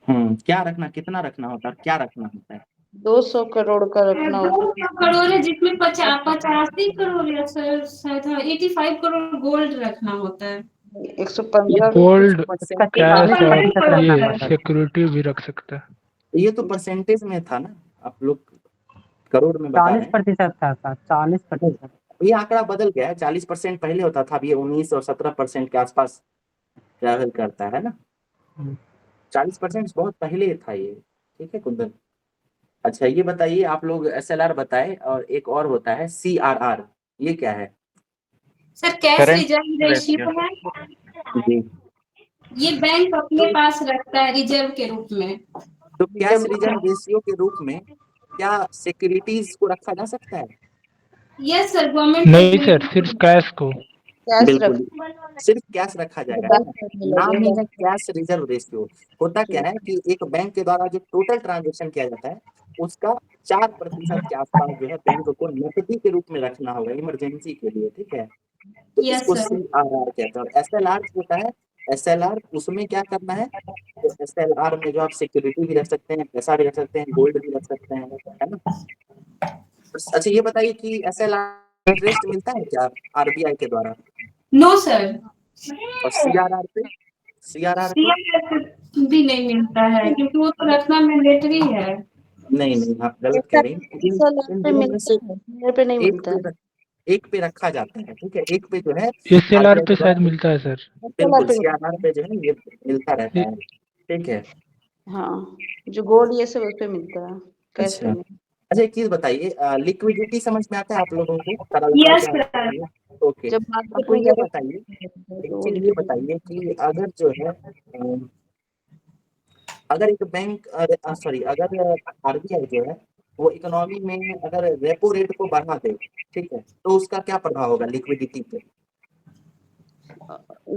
क्या रखना, कितना रखना होता है, क्या रखना होता है? 200 करोड़ का रखना होता 200 करोड़ है, जिसमें 85 करोड़ या सर शायद 85 करोड़ गोल्ड रखना होता है। है 115 गोल्ड, कैश और 115% ये रखना है। सिक्योरिटी भी रख सकता है। ये तो परसेंटेज में था ना, आप लोग करोड़ में बता रहे हैं। 40% था सर, 40%। ये आंकड़ा बदल गया है, 40% पहले होता था, अब ये 19 और 17% के आसपास ट्रैवल करता है ना। 40% बहुत पहले था ये, ठीक है कुंदन। अच्छा ये बताइए, आप लोग SLR बताए और एक और होता है CRR, ये क्या है? Sir cash Current reserve ratio है। जी। ये बैंक अपने पास रखता है रिजर्व के रूप में। तो कैश रिजर्व रेशियो के रूप में क्या सिक्योरिटीज को रखा जा सकता है? यस सर, गवर्नमेंट नहीं सर, सिर्फ कैश को। कैश रख बिल्कुल, सिर्फ कैश रखा जाएगा, है ना। नाम ही है कैश रिजर्व रेशियो। होता क्या है कि एक बैंक के द्वारा जो टोटल ट्रांजेक्शन किया जाता है उसका 4% के आसपास जो है बैंक को नकदी के रूप में रखना होगा इमरजेंसी के लिए, ठीक है। तो यस इसको सर। CRR कहते हैं। और SLR होता है, SLR उसमें क्या करना है, तो SLR में जो आप सिक्योरिटी भी रख सकते हैं, पैसा भी रख सकते हैं, गोल्ड भी रख सकते हैं, है ना। अच्छा ये बताइए कि SLR इंटरेस्ट मिलता है क्या RBI के द्वारा? No sir. और CRR पे, CRR पे सीआरआर भी नहीं मिलता है क्योंकि वो तो रखना मैंडेटरी है। नहीं नहीं, आप गलत कह रही हैं। इन पे दोनों में मिलता से है, मेरे पे नहीं मिलता है। एक पे रखा जाता है, ठीक है। एक पे जो है SLR RBI पे के शायद द्वारा, मिलता है सर। बिल्कुल पे CRR पे जो है ये मिलता रहता है, ठीक है। हाँ, जो गोल्ड ये सब उस पे मिलता है, कैश पे अच्छा नहीं। अच्छा एक चीज बताइए, लिक्विडिटी समझ में आता है आप लोगों को, तरलता यस क्या सर। होती है? ओके, जब मार्केट हमको में ये ज्यादा बताइए, एक तो चीज ये बताइए कि अगर जो है अगर एक बैंक, सॉरी, अगर RBI जो है वो इकोनॉमी में अगर रेपो रेट को बढ़ा दे, ठीक है, तो उसका क्या प्रभाव होगा लिक्विडिटी पे?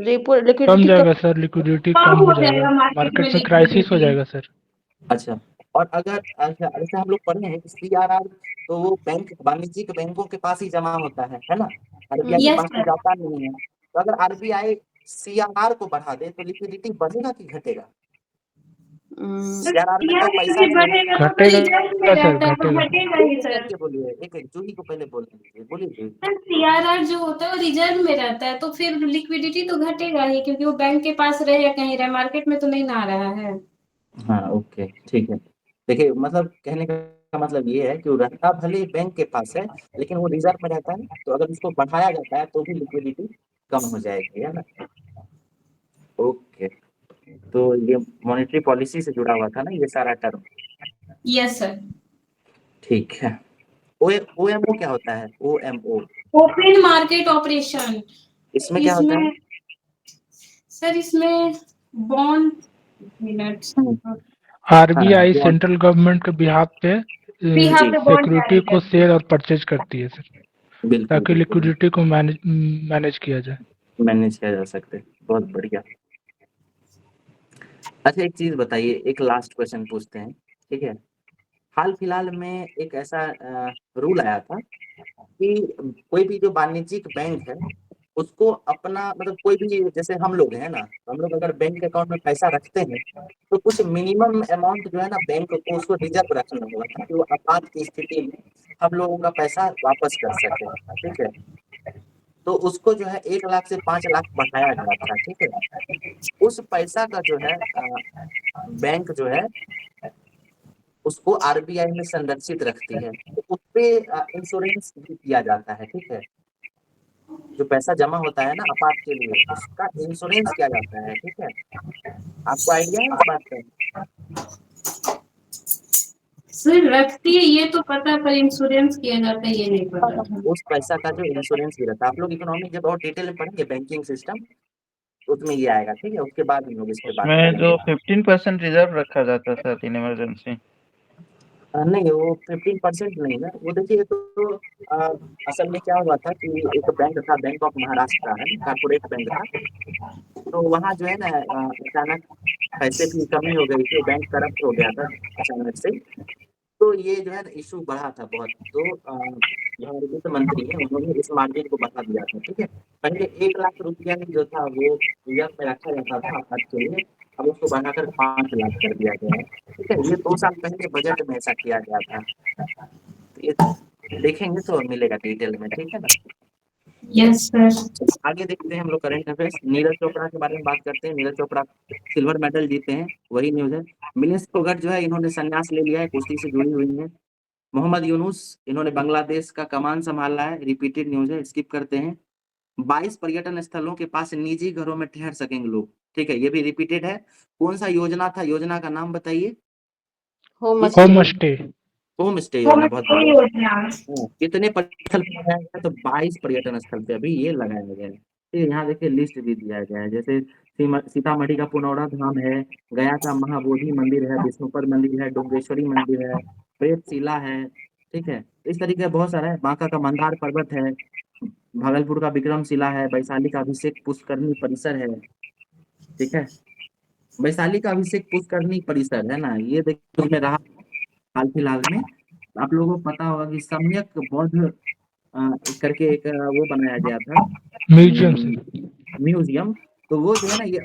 रेपो कम लिक्विडिटी जाएगा सर, लिक्विडिटी कम कम हो हो जाएगा जाएगा, मार्केट में मार्केट में क्राइसिस हो लिक्विडिटी। जाएगा सर। अच्छा, और अगर अच्छा ऐसे हम लोग पढ़े हैं कि CRR तो वो बैंक वाणिज्यिक बैंकों के पास ही जमा होता है ना, RBI के यस पास तो सर। जाता नहीं है। तो अगर RBI CRR को बढ़ा दे तो लिक्विडिटी बढ़ेगा कि घटेगा? CRR में तो पैसा लिक्विडिटी नहीं है। बढ़ेगा तो रिजर्व में घटेगा सर, रहता है तो घटेगा। घटेगा ही एक सर। करके बोलिए, एक जूही को पहले बोलने दीजिए, बोलिए जूही। सर सीआरआर जो होता है वो रिजर्व में रहता है तो फिर लिक्विडिटी तो घटेगा ही क्योंकि वो बैंक के पास रहे या कहीं रहे, मार्केट में तो नहीं ना आ रहा है। हाँ ओके ठीक है। देखिए मतलब कहने का मतलब ये है कि वो रहता भले ही बैंक के पास है लेकिन वो रिजर्व में रहता है, तो अगर उसको बढ़ाया जाता है तो भी लिक्विडिटी कम हो जाएगी, है ना। ओके, तो ये मॉनेटरी पॉलिसी से जुड़ा हुआ था ना ये सारा टर्म। Yes sir. ठीक है। OMO क्या होता है? OMO open market operation. इसमें क्या होता है? इसमें सर इसमें बॉन्ड मिनट्स आरबीआई हाँ, सेंट्रल गवर्नमेंट के बिहाफ पे बिहार पे बॉन्ड सिक्योरिटी जारी को करती है। सेल और परचेज करती है सर, बिल्कुल ताकि बिल्कुल लिक्विडिटी को मैनेज किया जाए। मैनेज किया जा सकते हैं, बहुत बढ़िया। अच्छा एक चीज बताइए, एक लास्ट क्वेश्चन पूछते हैं, ठीक है। हाल फिलहाल में एक ऐसा रूल आया था कि कोई भी जो वाणिज्यिक बैंक है उसको अपना मतलब कोई भी, जैसे हम लोग हैं ना, हम लोग अगर बैंक अकाउंट में पैसा रखते हैं तो कुछ मिनिमम अमाउंट जो है ना बैंक को उसको रिजर्व रखना होगा ताकि वो आपात की स्थिति में हम लोगों का पैसा वापस कर सके, ठीक है। तो उसको जो है 1 लाख से 5 लाख बढ़ाया गया था, ठीक है। उस पैसा का जो है बैंक जो है उसको RBI में संरक्षित रखती है, तो उस पे इंश्योरेंस भी किया जाता है, ठीक है। जो पैसा जमा होता है ना आपात के लिए उसका इंश्योरेंस किया जाता है, ठीक है। आपको आइडिया है इस बात का? सर रखती है ये तो पता, पर इंश्योरेंस किया जाता है ये नहीं पता था। उस पैसा का जो इंश्योरेंस भी रहता है, आप लोग इकोनॉमी जब और डिटेल में पढ़ेंगे बैंकिंग सिस्टम, उसमें ये आएगा, ठीक है। उसके बाद हम लोग इस पे बात में जो करेंगे। 15% रिजर्व रखा जाता था इन इमरजेंसी। नहीं, वो 15% नहीं है वो। देखिए तो अ, असल में क्या हुआ था कि एक बैंक था, बैंक ऑफ महाराष्ट्र है, कॉर्पोरेट बैंक था। तो वहाँ जो है ना अचानक पैसे की कमी हो गई थी, बैंक करप्ट हो गया था अचानक से। तो ये जो है ना इशू बढ़ा था बहुत। तो जो वित्त मंत्री है उन्होंने इस मार्जिन को बढ़ा दिया था, ठीक है। पहले 1 लाख रुपया ही जो था वो रिजर्व में रखा जाता था आज के लिए, अब उसको बढ़ाकर 5 लाख कर दिया गया है, ठीक है। ये 2 साल पहले बजट में ऐसा किया गया था। तो ये देखेंगे तो मिलेगा डिटेल में, ठीक है ना। Yes sir. आगे देखते हैं हम लोग करंट अफेयर्स। नीरज चोपड़ा के बारे में बात करते हैं। नीरज चोपड़ा सिल्वर मेडल जीते हैं, वही न्यूज है। मिनेश फोगट जो है इन्होंने संन्यास ले लिया है, कुश्ती से जुड़ी हुई है। मोहम्मद यूनुस इन्होंने बांग्लादेश का कमान संभाला है, रिपीटेड न्यूज है, स्किप करते हैं। 22 पर्यटन स्थलों के पास निजी घरों में ठहर सकेंगे लोग, ठीक है, ये भी रिपीटेड है। कौन सा योजना था, योजना का नाम बताइए। होम इस होम स्टे। होम स्टे योजना, बहुत बढ़िया। कितने स्थल पे लगाया गया, तो 22 पर्यटन स्थल पे अभी ये लगाया गया है। फिर यहाँ देखिए लिस्ट भी दिया गया है, जैसे सीतामढ़ी का पुनौरा धाम है, गया का महाबोधि मंदिर है, विष्णुपद मंदिर है, डुंगेश्वरी मंदिर है, प्रेतशिला है, ठीक है। इस तरीके का बहुत सारा है। बांका का मंदार पर्वत है, भागलपुर का विक्रमशिला है, वैशाली का अभिषेक पुष्करणी परिसर है, ठीक है। वैशाली का अभिषेक पुष्करणी परिसर है ना, ये देखिए उसमें रहा हाल फिलहाल में। आप लोगों को पता होगा कि सम्यक बौद्ध करके एक वो बनाया गया था, म्यूजियम से। म्यूजियम। तो वो जो है ना ये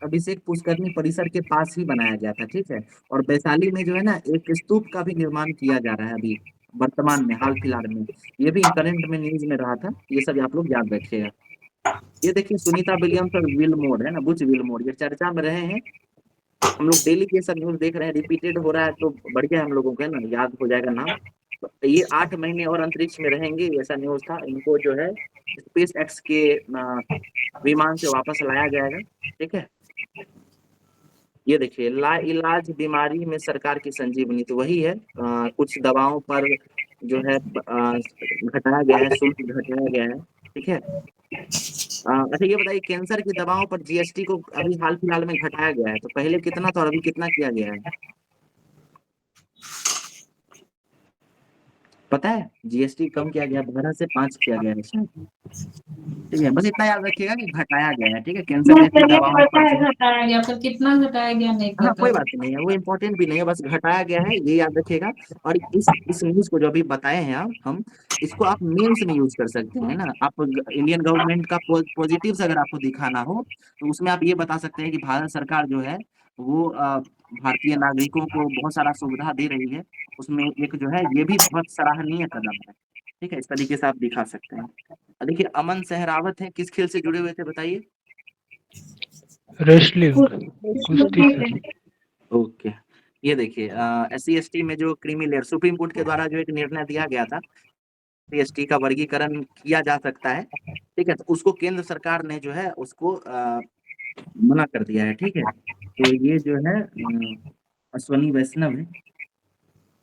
अभिषेक पुष्करणी परिसर के पास ही बनाया गया था, ठीक है। और वैशाली में जो है ना एक स्तूप का भी निर्माण किया जा रहा है अभी वर्तमान में, हाल फिलहाल में। ये भी करंट में न्यूज में रहा था, ये सब आप लोग याद रखिएगा। ये देखिए सुनीता विलियम्स और विलमोर है ना, बुच विलमोर, ये चर्चा में रहे हैं। हम लोग डेली ये सब न्यूज देख रहे हैं, रिपीटेड हो रहा है, तो बढ़िया हम लोगों को है ना याद हो जाएगा नाम। तो ये 8 महीने और अंतरिक्ष में रहेंगे, ऐसा न्यूज था। इनको जो है स्पेस एक्स के विमान से वापस लाया जाएगा, ठीक है। ये देखिए लाइलाज बीमारी में सरकार की संजीवनी, तो वही है। कुछ दवाओं पर जो है घटाया गया है, शुल्क घटाया गया है, ठीक है। अच्छा ये बताइए, कैंसर की दवाओं पर जीएसटी को अभी हाल फिलहाल में घटाया गया है, तो पहले कितना था और अभी कितना किया गया है, पता है। जीएसटी कम किया गया, 12 से 5 किया गया है शायद, ठीक है। बस इतना याद रखिएगा कि घटाया गया है, ठीक है, कैंसर जैसी दवाओं पता पर है जो। घटाया गया, पर कितना घटाया गया नहीं हाँ पता। कोई बात नहीं है, वो इम्पोर्टेंट भी नहीं है, बस घटाया गया है, ये याद रखिएगा। और इस न्यूज को जो अभी बताए हैं हम इसको आप मीम्स में यूज कर सकते हैं ना। आप इंडियन गवर्नमेंट का पॉजिटिव्स अगर आपको दिखाना हो, तो उसमें आप ये बता सकते हैं कि भारत सरकार जो है वो भारतीय नागरिकों को बहुत सारा सुविधा दे रही है, उसमें एक जो है ये भी बहुत सराहनीय कदम है, ठीक है। इस तरीके से आप दिखा सकते हैं। देखिए अमन सहरावत है, किस खेल से जुड़े हुए थे बताइए। रेसलिंग। कुश्ती से। ओके, ये देखिए SC/ST में जो क्रीमी लेयर, सुप्रीम कोर्ट के द्वारा जो एक निर्णय दिया गया था, SC/ST का वर्गीकरण किया जा सकता है, ठीक है। तो उसको केंद्र सरकार ने जो है उसको मना कर दिया है, ठीक है। तो ये जो है अश्वनी वैष्णव है,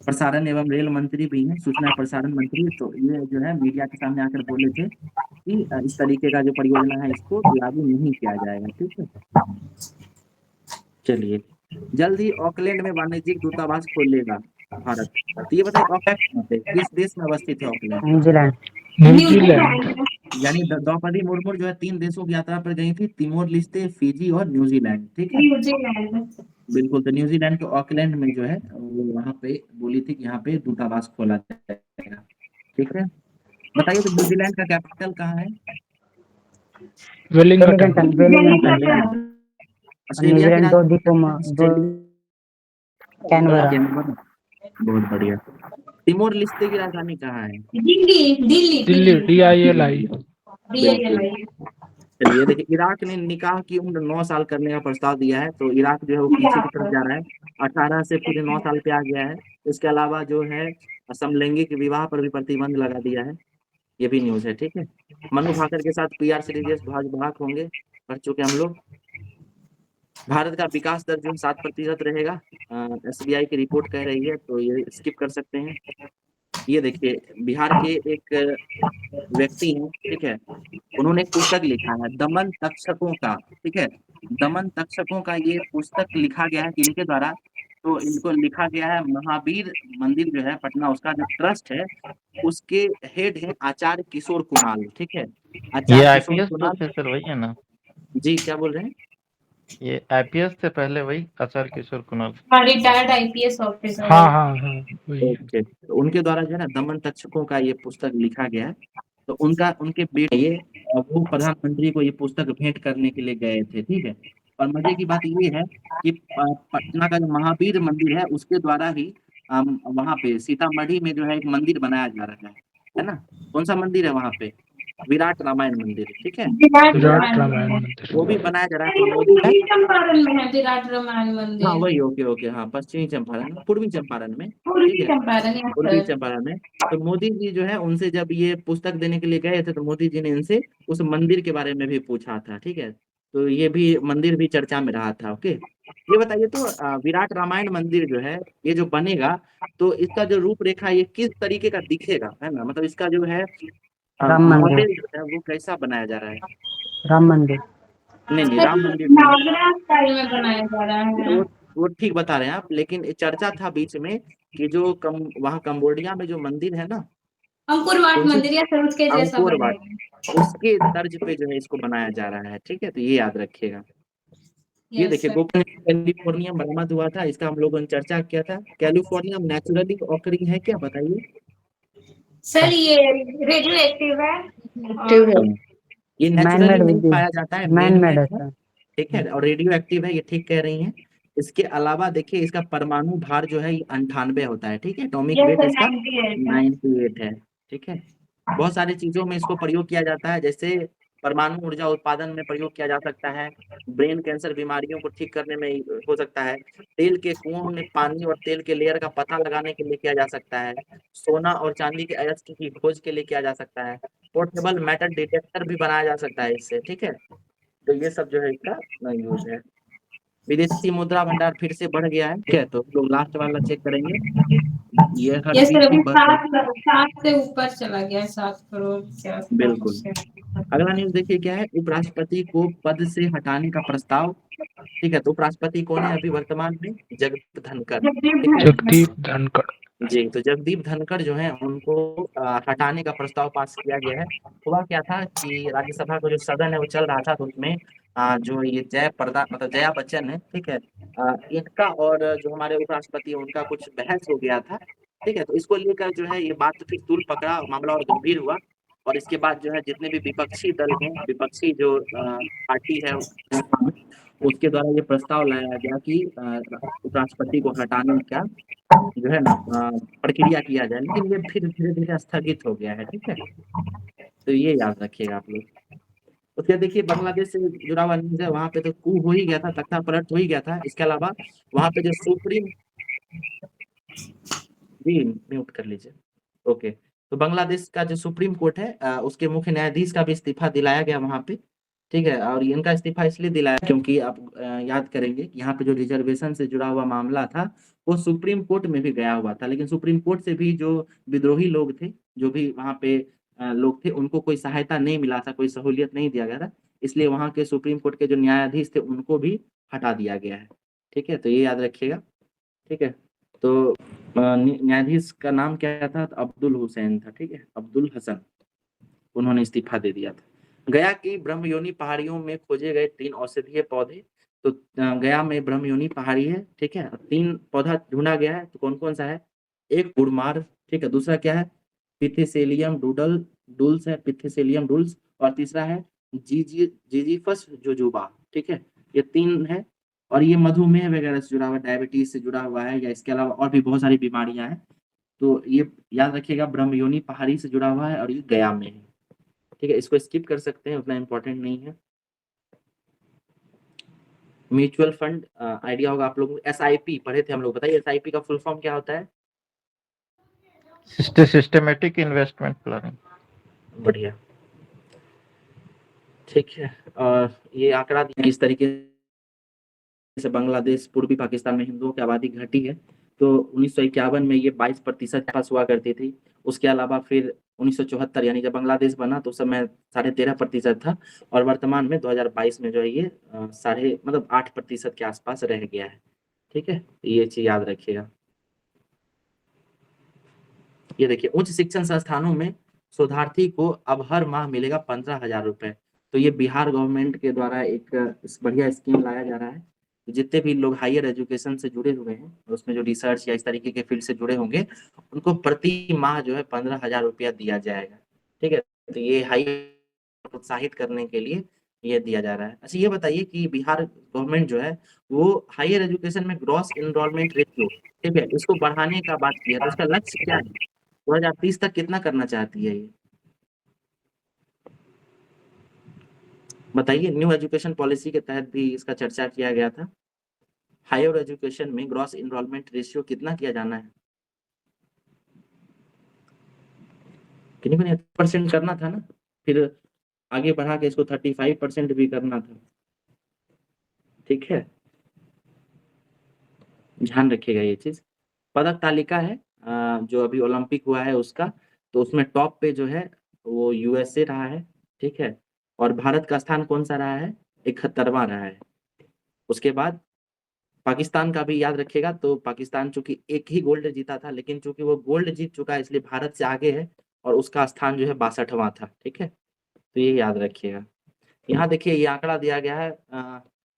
प्रसारण एवं रेल मंत्री भी हैं, सूचना प्रसारण मंत्री। तो ये जो है मीडिया के सामने आकर बोले थे कि इस तरीके का जो परियोजना है इसको लागू नहीं किया जाएगा, ठीक है। चलिए, जल्द ही ऑकलैंड में वाणिज्यिक दूतावास खोलेगा भारत। तो ये बताइए ऑकलैंड कहाँ पे, किस देश में अवस्थित है ऑकलैंड। न्यूजीलैंड। न्यूजीलैंड। यानी द्रौपदी मुर्मू जो है 3 देशों की यात्रा पर गई थी, तिमोर लिस्ते, फिजी और न्यूजीलैंड, ठीक है। बिल्कुल, तो न्यूजीलैंड के ऑकलैंड में जो है वो वहां पे बोली थी कि यहाँ पे दूतावास खोला जाएगा, ठीक है। बताइए तो न्यूजीलैंड का कैपिटल कहाँ है। वेलिंगटन। वेलिंगटन। ऑस्ट्रेलिया की न्यूजीलैंड दो द्वीपों में दो कैनबरा। कैनबरा, बहुत बढ़िया। तिमोर लिस्ते की राजधानी कहाँ है। दिल्ली दिल्ली दिल्ली। DILI। बिल्कुल। चलिए देखिए, इराक ने निकाह की उम्र 9 साल करने का प्रस्ताव दिया है, तो इराक जो है वो पीछे की तरफ जा रहा है, 18 से पूरे 9 साल पे आ गया है। इसके अलावा जो है समलैंगिक विवाह पर भी प्रतिबंध लगा दिया है, ये भी न्यूज है, ठीक है। मनु भाकर के साथ PR श्रीजेश भाग होंगे, पढ़ चुके हम लोग। भारत का विकास दर जो है 7% रहेगा, SBI की रिपोर्ट कह रही है, तो ये स्किप कर सकते हैं। ये देखिए, बिहार के एक व्यक्ति हैं, ठीक है, उन्होंने एक पुस्तक लिखा है दमन तक्षकों का, ठीक है, दमन तक्षकों का ये पुस्तक लिखा गया है किनके द्वारा, तो इनको लिखा गया है महावीर मंदिर जो है पटना, उसका जो ट्रस्ट है उसके हेड है आचार्य किशोर कुणाल, ठीक है, ये आचार्य किशोर आईपीएस तो कुणाल। थे सर, वही है ना? जी क्या बोल रहे हैं? ये आईपीएस से पहले वही Acharya Kishore Kunal. Retired IPS officer. हाँ हाँ हाँ वही है। ओके, तो उनके द्वारा जो है ना दमन तक्षकों का ये पुस्तक लिखा गया है, तो उनके बेटे ये वो प्रधानमंत्री को ये पुस्तक भेंट करने के लिए गए थे, ठीक है। और मजे की बात ये है कि पटना का जो महावीर मंदिर है उसके द्वारा ही वहां पे सीतामढ़ी में जो है एक मंदिर बनाया जा रहा है ना। कौन सा मंदिर है वहां पे? विराट रामायण मंदिर, ठीक है। विराट तो विराट रामायण रामायण मंदिर। मंदिर। वो भी बनाया जा रहा है, तो ये मोदी पूर्वी चंपारण में है विराट रामायण हाँ मंदिर। वही, ओके ओके, हाँ पश्चिमी चंपारण, पूर्वी चंपारण में, ठीक पूर्वी है, चंपारण, yes पूर्वी sir। चंपारण में। तो मोदी जी जो है उनसे जब ये पुस्तक देने के लिए गए थे, तो मोदी जी ने इनसे उस मंदिर के बारे में भी पूछा था, ठीक है। तो ये भी मंदिर भी चर्चा में रहा था। ओके, ये बताइए तो विराट रामायण मंदिर जो है ये जो बनेगा, तो इसका जो रूपरेखा ये किस तरीके का दिखेगा, है ना, मतलब इसका जो है राम मंदिर। मॉडल जो है वो कैसा बनाया जा रहा है? राम मंदिर। नहीं, सर राम ये मंदिर नहीं, नागरा स्टाइल में बनाया जा रहा है। वो वो ठीक बता रहे हैं आप, लेकिन चर्चा था बीच में कि जो वहाँ कंबोडिया में जो मंदिर है ना, अंकुर वाट उनसे मंदिर या सर उसके जैसा अंकोर वाट, बनेगा। उसके तर्ज पे जो है इसको बनाया जा रहा है, ठीक है, तो ये याद रखिएगा। ये यस देखिए, सर। गोपनीय कैलिफोर्नियम बरामद हुआ था, इसका हम लोगों ने चर्चा किया था। कैलिफोर्नियम नेचुरली ऑकरिंग है क्या, बताइए? सर ये रेडियो एक्टिव है। एक्टिव है। ये मैन नेचुरली मेड नहीं विधि। पाया जाता है, मैन मेन मेड मेड है है, सर। ठीक है, और रेडियो एक्टिव है, ये ठीक कह रही हैं। इसके अलावा देखिए इसका परमाणु भार जो है ये 98 होता है, ठीक है, एटॉमिक यस वेट सर, इसका 98 है। 98 है, ठीक है। बहुत सारी चीजों में इसको प्रयोग किया जाता है, जैसे परमाणु ऊर्जा उत्पादन में प्रयोग किया जा सकता है, ब्रेन कैंसर बीमारियों को ठीक करने में हो सकता है, तेल के कुओं में पानी और तेल के लेयर का पता लगाने के लिए किया जा सकता है, सोना और चांदी के अयस्क की खोज के लिए किया जा सकता है, पोर्टेबल मेटल डिटेक्टर भी बनाया जा सकता है इससे, ठीक है। तो ये सब जो है इसका यूज है। विदेशी मुद्रा भंडार फिर से बढ़ गया है, ठीक है, तो हम लोग लास्ट वाला चेक करेंगे। ये हर यस चीज सर, की अभी बढ़ रही है। 7 से ऊपर चला गया, 7 करोड़ के बिल्कुल। आसपास। अगला न्यूज देखिए क्या है, उपराष्ट्रपति को पद से हटाने का प्रस्ताव, ठीक है, तो उपराष्ट्रपति कौन है अभी वर्तमान में? जगदीप धनखड़, ठीक है। जगदीप धनखड़। जी, तो जगदीप धनखड़ जो है उनको हटाने का प्रस्ताव पास किया गया है। हुआ क्या था कि राज्यसभा का जो सदन है वो चल रहा था, तो उसमें जो ये जया प्रदा मतलब जया बच्चन है, ठीक है, इनका और जो हमारे उपराष्ट्रपति हैं उनका कुछ बहस हो गया था, ठीक है, तो इसको लेकर जो है ये बात फिर तूल पकड़ा, मामला और गंभीर हुआ। और इसके बाद जो है जितने भी विपक्षी दल हैं, विपक्षी जो पार्टी है उसके द्वारा ये प्रस्ताव लाया गया कि उपराष्ट्रपति को हटाने का जो है ना प्रक्रिया किया जाए, लेकिन ये फिर धीरे धीरे स्थगित हो गया है, ठीक है। तो ये याद रखिएगा आप लोग। उसके देखिए बांग्लादेश से जुड़ा हुआ न्यूज है, वहां पे तो कू हो ही गया था, तख्ता पलट हो ही गया था। इसके अलावा वहां पे जो सुप्रीम, जी म्यूट कर लीजिए, ओके, तो बांग्लादेश का जो सुप्रीम कोर्ट है उसके मुख्य न्यायाधीश का भी इस्तीफा दिलाया गया वहां पे, ठीक है। और इनका इस्तीफा इसलिए दिलाया क्योंकि आप याद करेंगे कि यहाँ पे जो रिजर्वेशन से जुड़ा हुआ मामला था वो सुप्रीम कोर्ट में भी गया हुआ था, लेकिन सुप्रीम कोर्ट से भी जो विद्रोही लोग थे, जो भी वहाँ पे लोग थे, उनको कोई सहायता नहीं मिला था, कोई सहूलियत नहीं दिया गया था, इसलिए वहाँ के सुप्रीम कोर्ट के जो न्यायाधीश थे उनको भी हटा दिया गया है, ठीक है, तो ये याद रखिएगा, ठीक है। तो न्यायाधीश का नाम क्या था? तो अब्दुल हुसैन था, ठीक है, अब्दुल हसन, उन्होंने इस्तीफा दे दिया था। गया की ब्रह्मयोनी पहाड़ियों में खोजे गए 3 औषधीय पौधे, तो गया में ब्रह्मयोनी पहाड़ी है, ठीक है, 3 पौधा ढूंढा गया है, तो कौन कौन सा है? एक गुड़मार, ठीक है, दूसरा क्या है? पिथिसेलियम डुल्स है, पिथिसेलियम डुल्स, और तीसरा है जीजीफस जोजोबा, ठीक है, ये 3 है। और ये मधुमेह वगैरह से जुड़ा हुआ, डायबिटीज से जुड़ा हुआ है, या इसके अलावा और भी बहुत सारी बीमारियां हैं, तो ये याद रखिएगा ब्रह्मयोनी पहाड़ी से जुड़ा हुआ है और ये गया में है, ठीक है, इसको स्किप कर सकते हैं, उतना इम्पोर्टेंट नहीं है। म्यूचुअल फंड आइडिया होगा आप लोगों को, SIP पढ़े थे हम लोग, बताइए SIP का फुल फॉर्म क्या होता है? Systematic investment planning. बढ़िया, ठीक है। और ये आंकड़ा किस तरीके जैसे बांग्लादेश, पूर्वी पाकिस्तान में हिंदुओं की आबादी घटी है, तो 1951 में ये 22% पास हुआ करती थी। उसके अलावा फिर 1974 यानी जब बांग्लादेश बना तो उस समय 13.5% था, और वर्तमान में 2022 में जो है ये 8% के आसपास रह गया है। ठीक है, ये चीज याद रखिएगा। ये देखिए, उच्च शिक्षण संस्थानों में शोधार्थी को अब हर माह मिलेगा 15,000 रुपए। तो ये बिहार गवर्नमेंट के द्वारा एक बढ़िया स्कीम लाया जा रहा है। तो जितने भी लोग हायर एजुकेशन से जुड़े हुए हैं और उसमें जो रिसर्च या इस तरीके के फील्ड से जुड़े होंगे, उनको प्रति माह जो है 15,000 रुपया दिया जाएगा। ठीक है, तो ये हायर प्रोत्साहित करने के लिए ये दिया जा रहा है। अच्छा, ये बताइए कि बिहार गवर्नमेंट जो है वो हायर एजुकेशन में ग्रॉस एनरोलमेंट रेशियो, ठीक है, इसको बढ़ाने का बात किया, तो उसका लक्ष्य क्या है? 2030 तक कितना करना चाहती है ये बताइए। न्यू एजुकेशन पॉलिसी के तहत भी इसका चर्चा किया गया था। हायर एजुकेशन में ग्रॉस एनरोलमेंट रेशियो कितना किया जाना है? कितनी % करना था ना, फिर आगे बढ़ा के इसको 35% भी करना था। ठीक है, ध्यान रखिएगा ये चीज। पदक तालिका है जो अभी ओलंपिक हुआ है उसका, तो उसमें टॉप पे जो है वो यूएसए रहा है। ठीक है, और भारत का स्थान कौन सा रहा है? 71वां रहा है। उसके बाद पाकिस्तान का भी याद रखिएगा, तो पाकिस्तान चूंकि एक ही गोल्ड जीता था, लेकिन चूंकि वो गोल्ड जीत चुका है इसलिए भारत से आगे है, और उसका स्थान जो है 62वां था। ठीक है, तो ये याद रखिएगा। यहाँ देखिए, ये आंकड़ा दिया गया है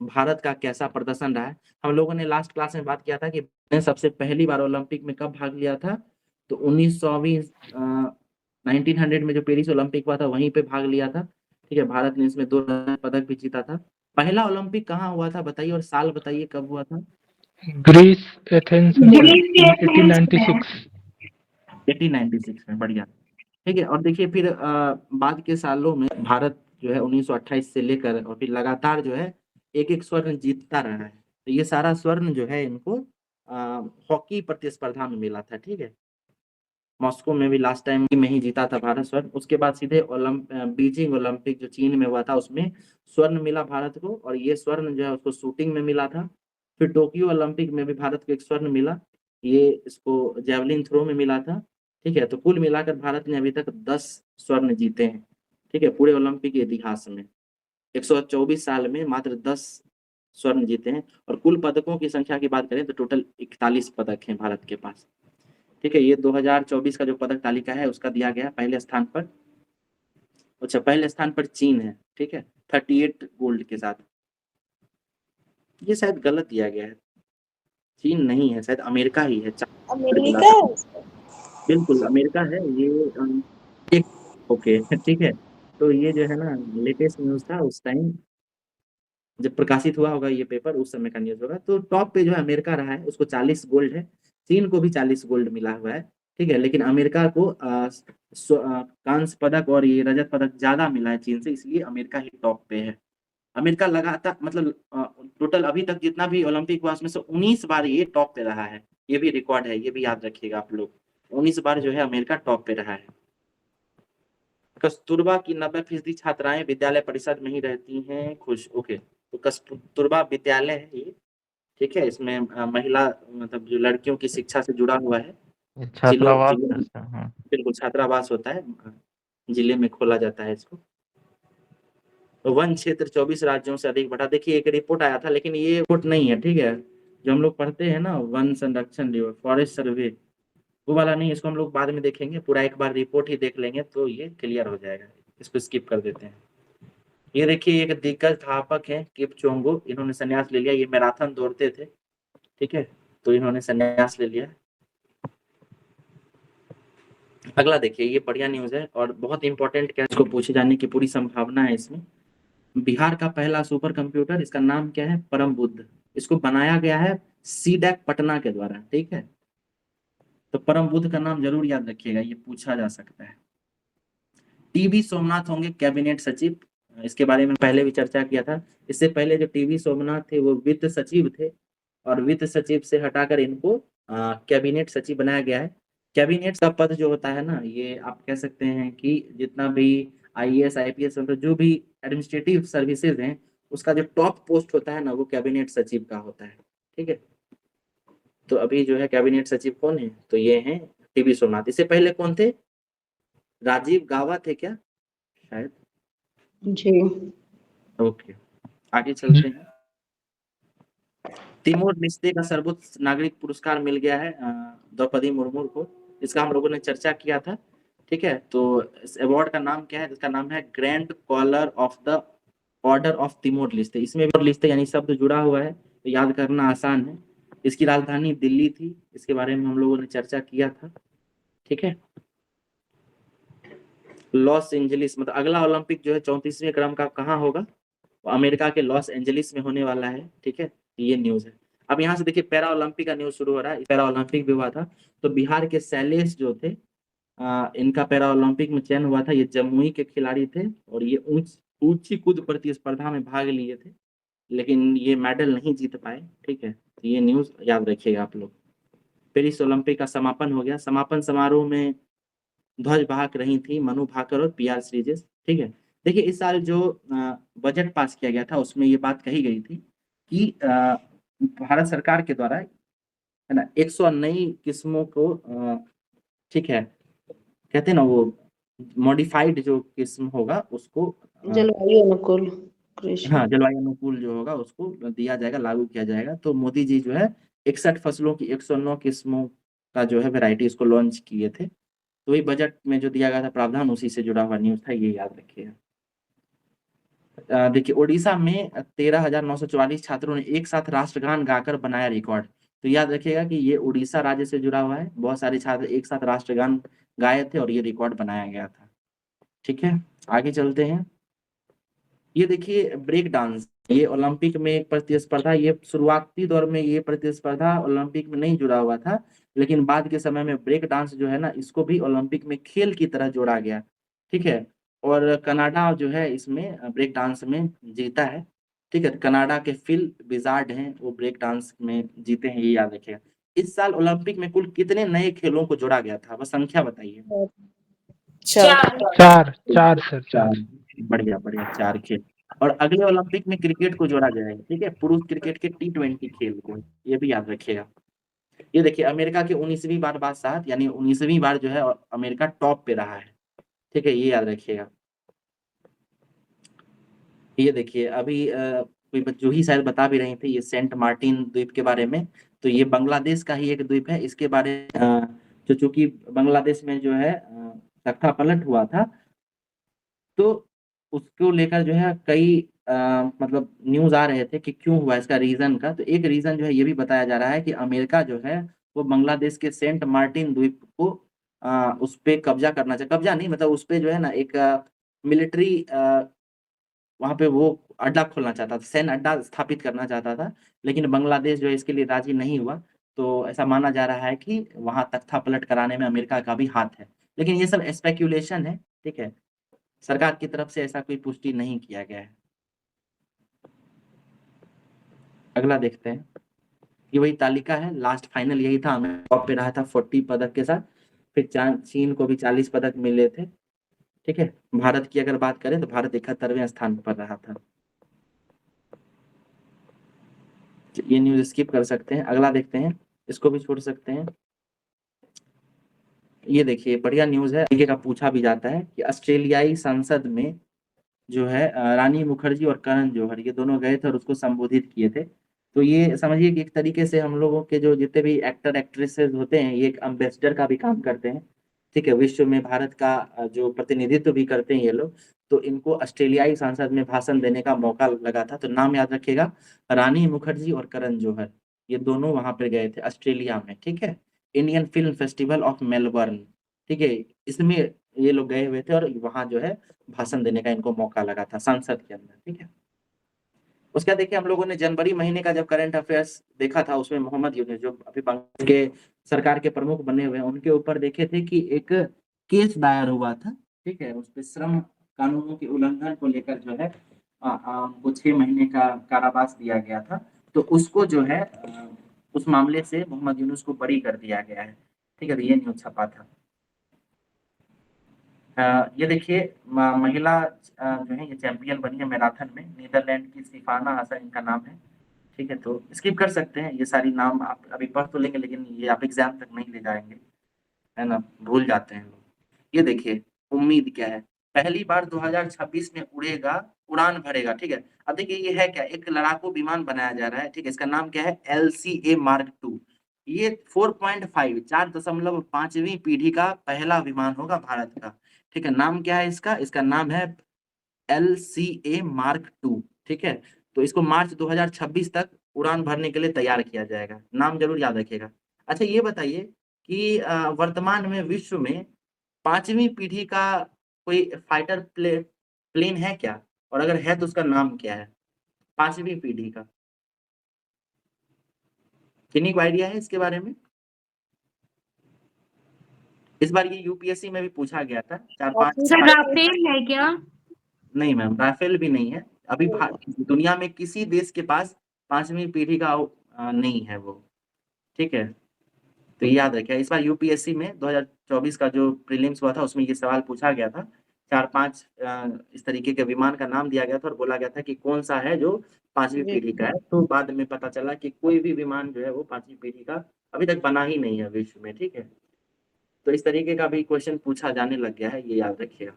भारत का कैसा प्रदर्शन रहा है। हम लोगों ने लास्ट क्लास में बात किया था कि सबसे पहली बार ओलंपिक में कब भाग लिया था, तो 1900 में जो पेरिस ओलंपिक हुआ था वहीं पे भाग लिया था। ठीक है, भारत ने इसमें 2 पदक भी जीता था। पहला ओलंपिक कहाँ हुआ था बताइए, और साल बताइए कब हुआ था। ग्रीस, एथेंस में 1896। 1896 में, बढ़िया। ठीक है, और देखिए फिर बाद के सालों में भारत जो है 1928 से लेकर और फिर लगातार जो है एक एक स्वर्ण जीतता रहा है। तो ये सारा स्वर्ण जो है इनको हॉकी प्रतिस्पर्धा में मिला था। ठीक है, मॉस्को में भी लास्ट टाइम में ही जीता था भारत स्वर्ण। उसके बाद सीधे बीजिंग ओलंपिक जो चीन में हुआ था उसमें स्वर्ण मिला भारत को, और ये स्वर्ण जो है उसको शूटिंग में मिला था। फिर टोक्यो ओलंपिक में भी भारत को एक स्वर्ण मिला, ये इसको जेवलिन थ्रो में मिला था। ठीक है, तो कुल मिलाकर भारत ने अभी तक 10 स्वर्ण जीते हैं। ठीक है, पूरे ओलंपिक के इतिहास में 124 साल में मात्र 10 स्वर्ण जीते हैं। और कुल पदकों की संख्या की बात करें तो टोटल 41 पदक हैं भारत के पास। ठीक है, ये 2024 का जो पदक तालिका है उसका दिया गया पहले स्थान पर। अच्छा, पहले स्थान पर चीन है। ठीक है, 38 गोल्ड के साथ। ये शायद गलत दिया गया है, चीन नहीं है, शायद अमेरिका ही है। अमेरिका है? बिल्कुल अमेरिका है ये। ओके ठीक है, तो ये जो है ना लेटेस्ट न्यूज था, उस टाइम जब प्रकाशित हुआ होगा ये पेपर, उस समय का न्यूज होगा। तो टॉप पे जो है अमेरिका रहा है, उसको 40 गोल्ड है। चीन को भी 40 गोल्ड मिला हुआ है। ठीक है, लेकिन अमेरिका को कांस्य पदक और ये रजत पदक ज्यादा मिला है चीन से, इसलिए अमेरिका ही टॉप पे है। अमेरिका लगातार टोटल अभी तक जितना भी ओलंपिक हुआ उसमें से 19 बार ये टॉप पे रहा है। ये भी रिकॉर्ड है, ये भी याद रखिएगा आप लोग। 19 बार जो है अमेरिका टॉप पे रहा है। कस्तूरबा की 90% छात्राएं विद्यालय परिषद में ही रहती हैं खुश। ओके, तो कस्तूरबा विद्यालय है ये। ठीक है, इसमें महिला जो लड़कियों की शिक्षा से जुड़ा हुआ है। छात्रावास ऐसा, हाँ। बिल्कुल छात्रावास होता है, जिले में खोला जाता है इसको। वन क्षेत्र 24 राज्यों से अधिक बढ़ा। देखिए एक रिपोर्ट आया था, लेकिन ये रिपोर्ट नहीं है। ठीक है, जो हम लोग पढ़ते हैं ना वन संरक्षण फॉरेस्ट सर्वे, वो वाला नहीं, इसको हम लोग बाद में देखेंगे। पूरा एक बार रिपोर्ट ही देख लेंगे तो ये क्लियर हो जाएगा। इसको स्किप कर देते हैं। ये देखिए एक दिग्गज धावक है किपचोंगो, इन्होंने संन्यास ले लिया। ये मैराथन दौड़ते थे। ठीक है, तो इन्होंने संन्यास ले लिया। अगला देखिए, ये बढ़िया न्यूज है और बहुत इंपॉर्टेंट, क्या इसको पूछे जाने की पूरी संभावना है इसमें। बिहार का पहला सुपर कंप्यूटर, इसका नाम क्या है? परम बुद्ध। इसको बनाया गया है सीडैक पटना के द्वारा। ठीक है, तो परम बुद्ध का नाम जरूर याद रखिएगा, ये पूछा जा सकता है। टीवी सोमनाथ होंगे कैबिनेट सचिव, इसके बारे में पहले भी चर्चा किया था। इससे पहले जो टीवी सोमनाथ थे वो वित्त सचिव थे, और वित्त सचिव से हटाकर इनको कैबिनेट सचिव बनाया गया है। कैबिनेट का पद जो होता है ना, ये आप कह सकते हैं कि जितना भी IAS IPS जो भी एडमिनिस्ट्रेटिव सर्विसेज हैं उसका जो टॉप पोस्ट होता है ना वो कैबिनेट सचिव का होता है, ठीक है। तो अभी जो है कैबिनेट सचिव कौन है, तो ये हैं टीवी सोमनाथ। इससे पहले कौन थे, राजीव गाबा थे क्या शायद। जी। ओके, आगे चलते हैं। तिमोर लेस्ते का सर्वोच्च नागरिक पुरस्कार मिल गया है द्रौपदी मुर्मू को। इसका हम लोगों ने चर्चा किया था, ठीक है। तो इस अवार्ड का नाम क्या है, इसका नाम है grand collar of the order of Timor Leste. इसमें लेस्ते यानी शब्द जुड़ा हुआ है, तो याद करना आसान है। इसकी राजधानी दिल्ली थी, इसके बारे में हम लोगों ने चर्चा किया था, ठीक है। लॉस एंजलिस, मतलब अगला ओलंपिक जो है 34वें क्रम का कहाँ होगा, वो अमेरिका के लॉस एंजलिस में होने वाला है, ठीक है। ये न्यूज है। अब यहाँ से देखिए पैरा ओलंपिक का न्यूज शुरू हो रहा है। पैरा ओलंपिक भी हुआ था, तो बिहार के शैलेश जो थे इनका पैरा ओलंपिक में चयन हुआ था। ये जमुई के खिलाड़ी थे और ये ऊंची कूद प्रतिस्पर्धा में भाग लिए थे, लेकिन ये मेडल नहीं जीत पाए, ठीक है। तो ये न्यूज याद रखिएगा आप लोग। पेरिस ओलंपिक का समापन हो गया। समापन समारोह में ध्वज वाहक रही थी मनु भाकर और पीआर श्रीजेश, ठीक है। देखिए इस साल जो बजट पास किया गया था उसमें ये बात कही गई थी कि भारत सरकार के द्वारा है ना 100 नई किस्मों को ठीक है, कहते हैं ना वो मॉडिफाइड जो किस्म होगा उसको जलवायु अनुकूल कृषि। हाँ जलवायु अनुकूल जो होगा उसको दिया जाएगा, लागू किया जाएगा। तो मोदी जी जो है 61 फसलों की 109 किस्मों का जो है वैरायटी इसको लॉन्च किए थे। तो वही बजट में जो दिया गया था प्रावधान उसी से जुड़ा हुआ न्यूज था, ये याद रखिएगा। देखिए उड़ीसा में 13,944 छात्रों ने एक साथ राष्ट्रगान गाकर बनाया रिकॉर्ड। तो याद रखिएगा कि ये उड़ीसा राज्य से जुड़ा हुआ है। बहुत सारे छात्र एक साथ राष्ट्रगान गाए थे और ये रिकॉर्ड बनाया गया था, ठीक है। आगे चलते हैं। ये देखिए ब्रेक डांस, ये ओलंपिक में एक प्रतिस्पर्धा, ये शुरुआती दौर में ये प्रतिस्पर्धा ओलंपिक में नहीं जुड़ा हुआ था, लेकिन बाद के समय में ब्रेक डांस जो है ना इसको भी ओलंपिक में खेल की तरह जोड़ा गया, ठीक है। और कनाडा जो है इसमें ब्रेक डांस में जीता है, ठीक है। कनाडा के फिल विजार्ड हैं, वो ब्रेक डांस में जीते हैं, ये याद रखिएगा। इस साल ओलंपिक में कुल कितने नए खेलों को जोड़ा गया था, बस संख्या बताइए। 4। 4 सर 4। बढ़िया बढ़िया, 4 खेल। और अगले ओलंपिक में क्रिकेट को जोड़ा जाएगा, ठीक है, पुरुष क्रिकेट के T20 खेल को, ये भी याद रखिएगा। ये देखिए अमेरिका की 19वीं बार बादशाह, यानी 19वीं बार जो है अमेरिका टॉप पे रहा है, ठीक है, ये याद रखिएगा। ये देखिए अभी कोई जूही शायद बता भी रही थी ये सेंट मार्टिन द्वीप के बारे में। तो ये बांग्लादेश का ही एक द्वीप है। इसके बारे में जो चूंकि बांग्लादेश में जो है तख्ता पलट हुआ था, तो उसको लेकर जो है कई मतलब न्यूज आ रहे थे कि क्यों हुआ, इसका रीजन का। तो एक रीजन जो है ये भी बताया जा रहा है कि अमेरिका जो है वो बांग्लादेश के सेंट मार्टिन द्वीप को उस पे कब्जा करना चाहिए, कब्जा नहीं मतलब उस पे जो है ना एक मिलिट्री वहां पे वो अड्डा खोलना चाहता था, सैन्य अड्डा स्थापित करना चाहता था, लेकिन बांग्लादेश जो है इसके लिए राजी नहीं हुआ। तो ऐसा माना जा रहा है कि वहां तख्ता पलट कराने में अमेरिका का भी हाथ है, लेकिन ये सब स्पेक्यूलेशन है, ठीक है। सरकार की तरफ से ऐसा कोई पुष्टि नहीं किया गया है। अगला देखते हैं। ये वही तालिका है, लास्ट फाइनल यही था, हमें टॉप पे रहा था 40 पदक के साथ। फिर चीन को भी 40 पदक मिले थे, ठीक है। भारत की अगर बात करें तो भारत 71वें स्थान पर रहा था। ये न्यूज स्किप कर सकते हैं, अगला देखते हैं, इसको भी छोड़ सकते हैं। ये देखिए बढ़िया न्यूज है, तरीके का पूछा भी जाता है कि ऑस्ट्रेलियाई संसद में जो है रानी मुखर्जी और करण जौहर ये दोनों गए थे और उसको संबोधित किए थे। तो ये समझिए कि एक तरीके से हम लोगों के जो जितने भी एक्टर एक्ट्रेसेस होते हैं ये एक एम्बेसडर का भी काम करते हैं, ठीक है। विश्व में भारत का जो प्रतिनिधित्व भी करते हैं ये लोग। तो इनको ऑस्ट्रेलियाई संसद में भाषण देने का मौका लगा था। तो नाम याद रखिएगा, रानी मुखर्जी और करण जौहर, ये दोनों वहां पर गए थे ऑस्ट्रेलिया में, ठीक है। Indian film festival of Melbourne, ठीक है, इसमें ये लोग गए हुए थे और वहां जो है भाषण देने का इनको मौका लगा था संसद के अंदर, ठीक है। उसके बाद देखिए हम लोगों ने जनवरी महीने का जब करंट अफेयर्स देखा था उसमें मोहम्मद यूनुस जो अभी बांग्लादेश के सरकार के प्रमुख बने हुए हैं उनके ऊपर देखे थे कि एक केस दायर हुआ था, ठीक है। उस पर श्रम कानूनों के उल्लंघन को लेकर जो है वो 6 महीने का कारावास दिया गया था। तो उसको जो है उस मामले से मोहम्मद यूनुस को बरी कर दिया गया है, ठीक है। तो ये न्यूज छपा था। ये देखिए महिला जो है ये चैंपियन बनी है मैराथन में, नीदरलैंड की सिफाना हसन इनका नाम है। ठीक है, तो स्किप कर सकते हैं, ये सारी नाम आप अभी पढ़ तो लेंगे लेकिन ये आप एग्जाम तक नहीं ले जाएंगे, है ना, भूल जाते हैं लोग। ये देखिए उम्मीद क्या है, पहली बार 2026 में उड़ेगा, उड़ान भरेगा। ठीक है, अब देखिए ये है क्या, एक लड़ाकू विमान बनाया जा रहा है। ठीक है, इसका नाम क्या है, LCA Mark 2। ये 4.5 4.5वीं पीढ़ी का पहला विमान होगा भारत का। ठीक है, नाम क्या है इसका, इसका नाम है LCA Mark 2। ठीक है, तो इसको मार्च 2026 तक उड़ान भरने के लिए तैयार किया जाएगा, नाम जरूर याद रखिएगा। अच्छा ये बताइए कि वर्तमान में विश्व में 5वीं पीढ़ी का कोई फाइटर प्लेन है क्या, और अगर है तो उसका नाम क्या है 5वीं पीढ़ी का, किन्हीं को आइडिया है इसके बारे में? इस बार ये यूपीएससी में भी पूछा गया था, 4-5 सर राफेल है क्या? नहीं मैम, राफेल भी नहीं है। अभी दुनिया में किसी देश के पास 5वीं पीढ़ी का नहीं है वो। ठीक है, तो याद रखिए, इस बार यूपीएससी में 2024 का जो प्रीलिम्स हुआ था उसमें ये सवाल पूछा गया था। 4-5 इस तरीके के विमान का नाम दिया गया था और बोला गया था कि कौन सा है जो 5वीं पीढ़ी का है, तो बाद में पता चला कि कोई भी विमान जो है वो 5वीं पीढ़ी का अभी तक बना ही नहीं है विश्व में। ठीक है, तो इस तरीके का भी क्वेश्चन पूछा जाने लग गया है, ये याद रखिएगा।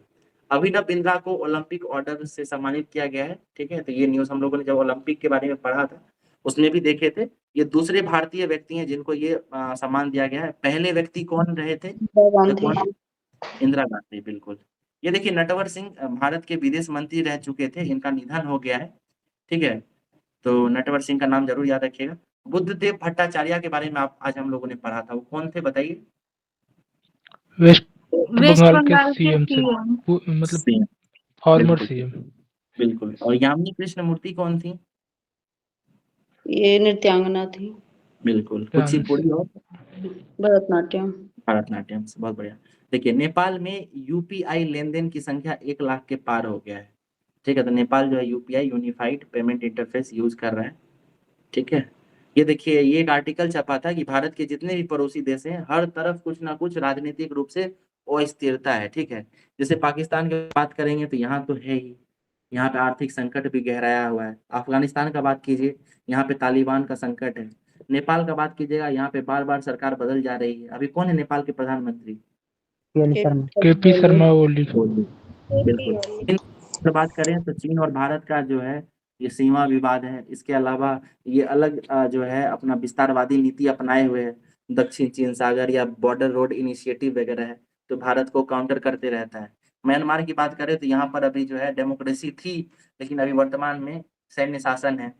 अभिनव बिंद्रा को ओलंपिक ऑर्डर से सम्मानित किया गया है। ठीक है, तो ये न्यूज हम लोगों ने जब ओलंपिक के बारे में पढ़ा था उसमें भी देखे थे। ये दूसरे भारतीय व्यक्ति हैं जिनको ये सम्मान दिया गया है। पहले व्यक्ति कौन रहे थे? इंदिरा गांधी, बिल्कुल। ये देखिए नटवर सिंह भारत के विदेश मंत्री रह चुके थे, इनका निधन हो गया है। ठीक है, तो नटवर सिंह का नाम जरूर याद रखिएगा। बुद्धदेव भट्टाचार्य के बारे में आप आज हम लोगों ने पढ़ा था, वो कौन थे बताइए? वेस्ट वेस्ट बंगाल के बंगाल के सीएम से सीएम। मतलब सीएम, फॉर्मर बिल्कुल सीएम। बिल्कुल। और यामिनी कृष्णमूर्ति कौन थी? ये नृत्यांगना थी, बिल्कुल, ध्यान से। कुचिपुड़ी और भरतनाट्यम। भारतनाट्यम से, बहुत बढ़िया। देखिए नेपाल में यूपीआई लेन-देन की संख्या 1 लाख के पार हो गया है। ठीक है, तो नेपाल जो है UPI unified payment interface use कर रहा है। ठीक है, ये देखिए ये एक आर्टिकल छपा था कि भारत के जितने भी पड़ोसी देश हैं हर तरफ कुछ ना कुछ राजनीतिक रूप से अस्थिरता है। ठीक है, जैसे पाकिस्तान की बात करेंगे तो यहाँ तो है ही, यहाँ पे आर्थिक संकट भी गहराया हुआ है। अफगानिस्तान का बात कीजिए, यहाँ पे तालिबान का संकट है। नेपाल का बात कीजिएगा, यहाँ पे बार बार सरकार बदल जा रही है। अभी कौन है नेपाल के प्रधानमंत्री? शर्मा। केपी शर्मा ओली। बिल्कुल। चीन की बात करें तो चीन और भारत का जो है ये सीमा विवाद है। इसके अलावा ये अलग जो है अपना विस्तारवादी नीति अपनाए हुए है, दक्षिण चीन सागर या बॉर्डर रोड इनिशिएटिव वगैरह है, तो भारत को काउंटर करते रहता है। म्यांमार की बात करें तो यहाँ पर अभी जो है डेमोक्रेसी थी, लेकिन अभी वर्तमान में सैन्य शासन है।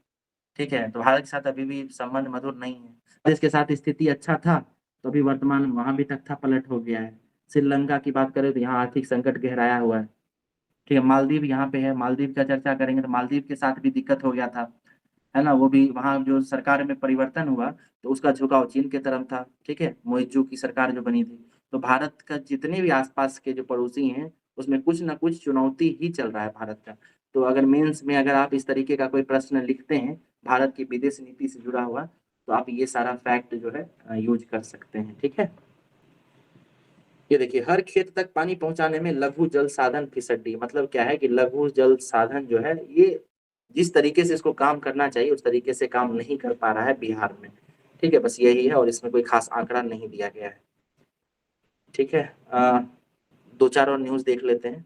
ठीक है, तो भारत के साथ अभी भी संबंध मधुर नहीं है। देश के साथ स्थिति अच्छा था तो अभी वर्तमान वहां भी तख्ता पलट हो गया है। श्रीलंका की बात करें तो यहाँ आर्थिक संकट गहराया हुआ है। ठीक है, मालदीव यहाँ पे है, मालदीव का चर्चा करेंगे तो मालदीव के साथ भी दिक्कत हो गया था, है ना, वो भी वहाँ जो सरकार में परिवर्तन हुआ तो उसका झुकाव चीन के तरफ था। ठीक है, मोइजू की सरकार जो बनी थी, तो भारत का जितने भी आसपास के जो पड़ोसी हैं उसमें कुछ ना कुछ चुनौती ही चल रहा है भारत का। तो अगर मेंस में अगर आप इस तरीके का कोई प्रश्न लिखते हैं भारत की विदेश नीति से जुड़ा हुआ, तो आप ये सारा फैक्ट जो है यूज कर सकते हैं। ठीक है, ये देखिए हर खेत तक पानी पहुंचाने में लघु जल साधन फिसड्डी, मतलब क्या है कि लघु जल साधन जो है ये जिस तरीके से इसको काम करना चाहिए उस तरीके से काम नहीं कर पा रहा है बिहार में। ठीक है, बस यही है और इसमें कोई खास आंकड़ा नहीं दिया गया है। ठीक है, 2-4 और न्यूज देख लेते हैं।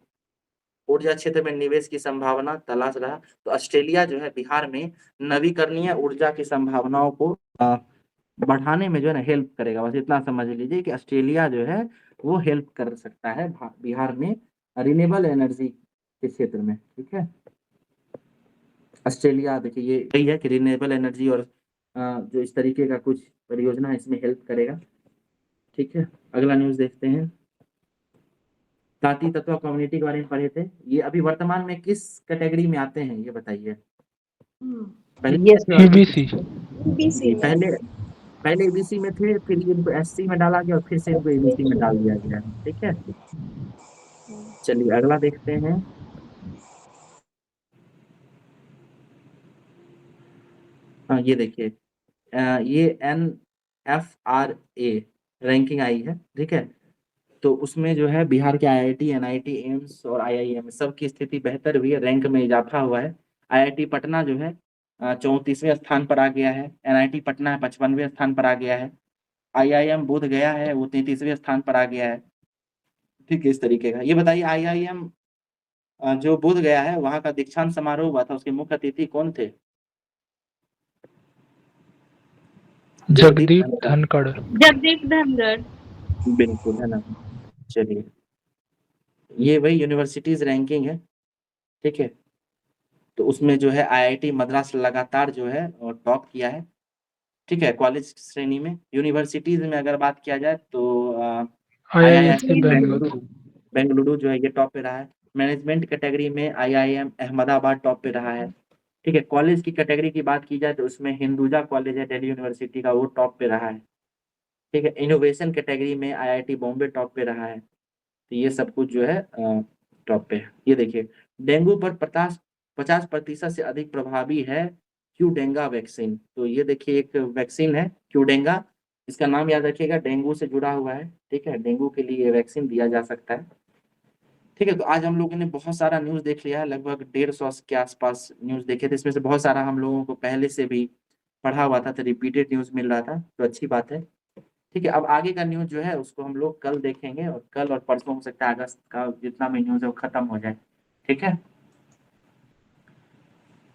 ऊर्जा क्षेत्र में निवेश की संभावना तलाश रहा, तो ऑस्ट्रेलिया जो है बिहार में नवीकरणीय ऊर्जा की संभावनाओं को बढ़ाने में जो है ना हेल्प करेगा। बस इतना समझ लीजिए कि ऑस्ट्रेलिया जो है वो हेल्प कर सकता है बिहार में रिन्यूएबल एनर्जी के क्षेत्र में। ठीक है, ऑस्ट्रेलिया देखिए ये यही है कि रिन्यूएबल एनर्जी और जो इस तरीके का कुछ परियोजना है इसमें हेल्प करेगा। ठीक है, अगला न्यूज देखते हैं। ताती तत्व कम्युनिटी के बारे में पढ़े थे, ये अभी वर्तमान में किस कैटेगरी में आते हैं ये बताइए? पहले ईबीसी। पहले एबीसी में थे, फिर इनको एससी में डाला गया और फिर से इनको एबीसी में डाल दिया गया। ठीक है, चलिए अगला देखते हैं। हाँ ये देखिए ये NFRA रैंकिंग आई है। ठीक है, तो उसमें जो है बिहार के आईआईटी, एनआईटी, एम्स और आईआईएम सब की स्थिति बेहतर हुई है, रैंक में इजाफा हुआ है। आईआईटी पटना जो है 34वें स्थान पर आ गया है, एनआईटी पटना 55वें स्थान पर आ गया है, आईआईएम बोध गया है वो 33वें स्थान पर आ गया है। ठीक है, इस तरीके का। ये बताइए आईआईएम जो बोध गया है वहां का दीक्षांत समारोह हुआ था, उसके मुख्य अतिथि कौन थे? जगदीप धनखड़। जगदीप धनखड़। बिल्कुल, है ना। चलिए, ये वही यूनिवर्सिटीज रैंकिंग है, ठीक है। तो उसमें जो है आईआईटी मद्रास लगातार जो है टॉप किया है, ठीक है, कॉलेज श्रेणी में। यूनिवर्सिटीज में अगर बात किया जाए तो IISc बेंगलुरु। बेंगलुरु जो है ये टॉप पे रहा है। मैनेजमेंट कैटेगरी में आईआईएम अहमदाबाद टॉप पे रहा है, ठीक है। कॉलेज की कैटेगरी की बात की जाए तो उसमें हिंदुजा कॉलेज है दिल्ली यूनिवर्सिटी का, वो टॉप पे रहा है, ठीक है। इनोवेशन कैटेगरी में आईआईटी बॉम्बे टॉप पे रहा है। तो ये सब कुछ जो है टॉप पे है। ये देखिए, डेंगू पर 50% से अधिक प्रभावी है क्यूडेंगा वैक्सीन। तो ये देखिए एक वैक्सीन है क्यूडेंगा, इसका नाम याद रखिएगा, डेंगू से जुड़ा हुआ है, ठीक है। डेंगू के लिए वैक्सीन दिया जा सकता है, ठीक है। तो आज हम लोगों ने बहुत सारा न्यूज देख लिया है, लगभग 150 के आसपास न्यूज देखे थे। इसमें से बहुत सारा हम लोगों को पहले से भी पढ़ा हुआ था, तो रिपीटेड न्यूज मिल रहा था, तो अच्छी बात है, ठीक है। अब आगे का न्यूज जो है उसको हम लोग कल देखेंगे, और कल और परसों हो सकता है अगस्त का जितना भी न्यूज है वो खत्म हो जाए, ठीक है।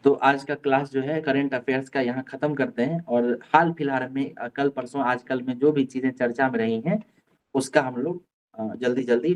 तो आज का क्लास जो है करंट अफेयर्स का यहाँ खत्म करते हैं, और हाल फिलहाल में कल परसों आजकल में जो भी चीजें चर्चा में रही हैं उसका हम लोग जल्दी जल्दी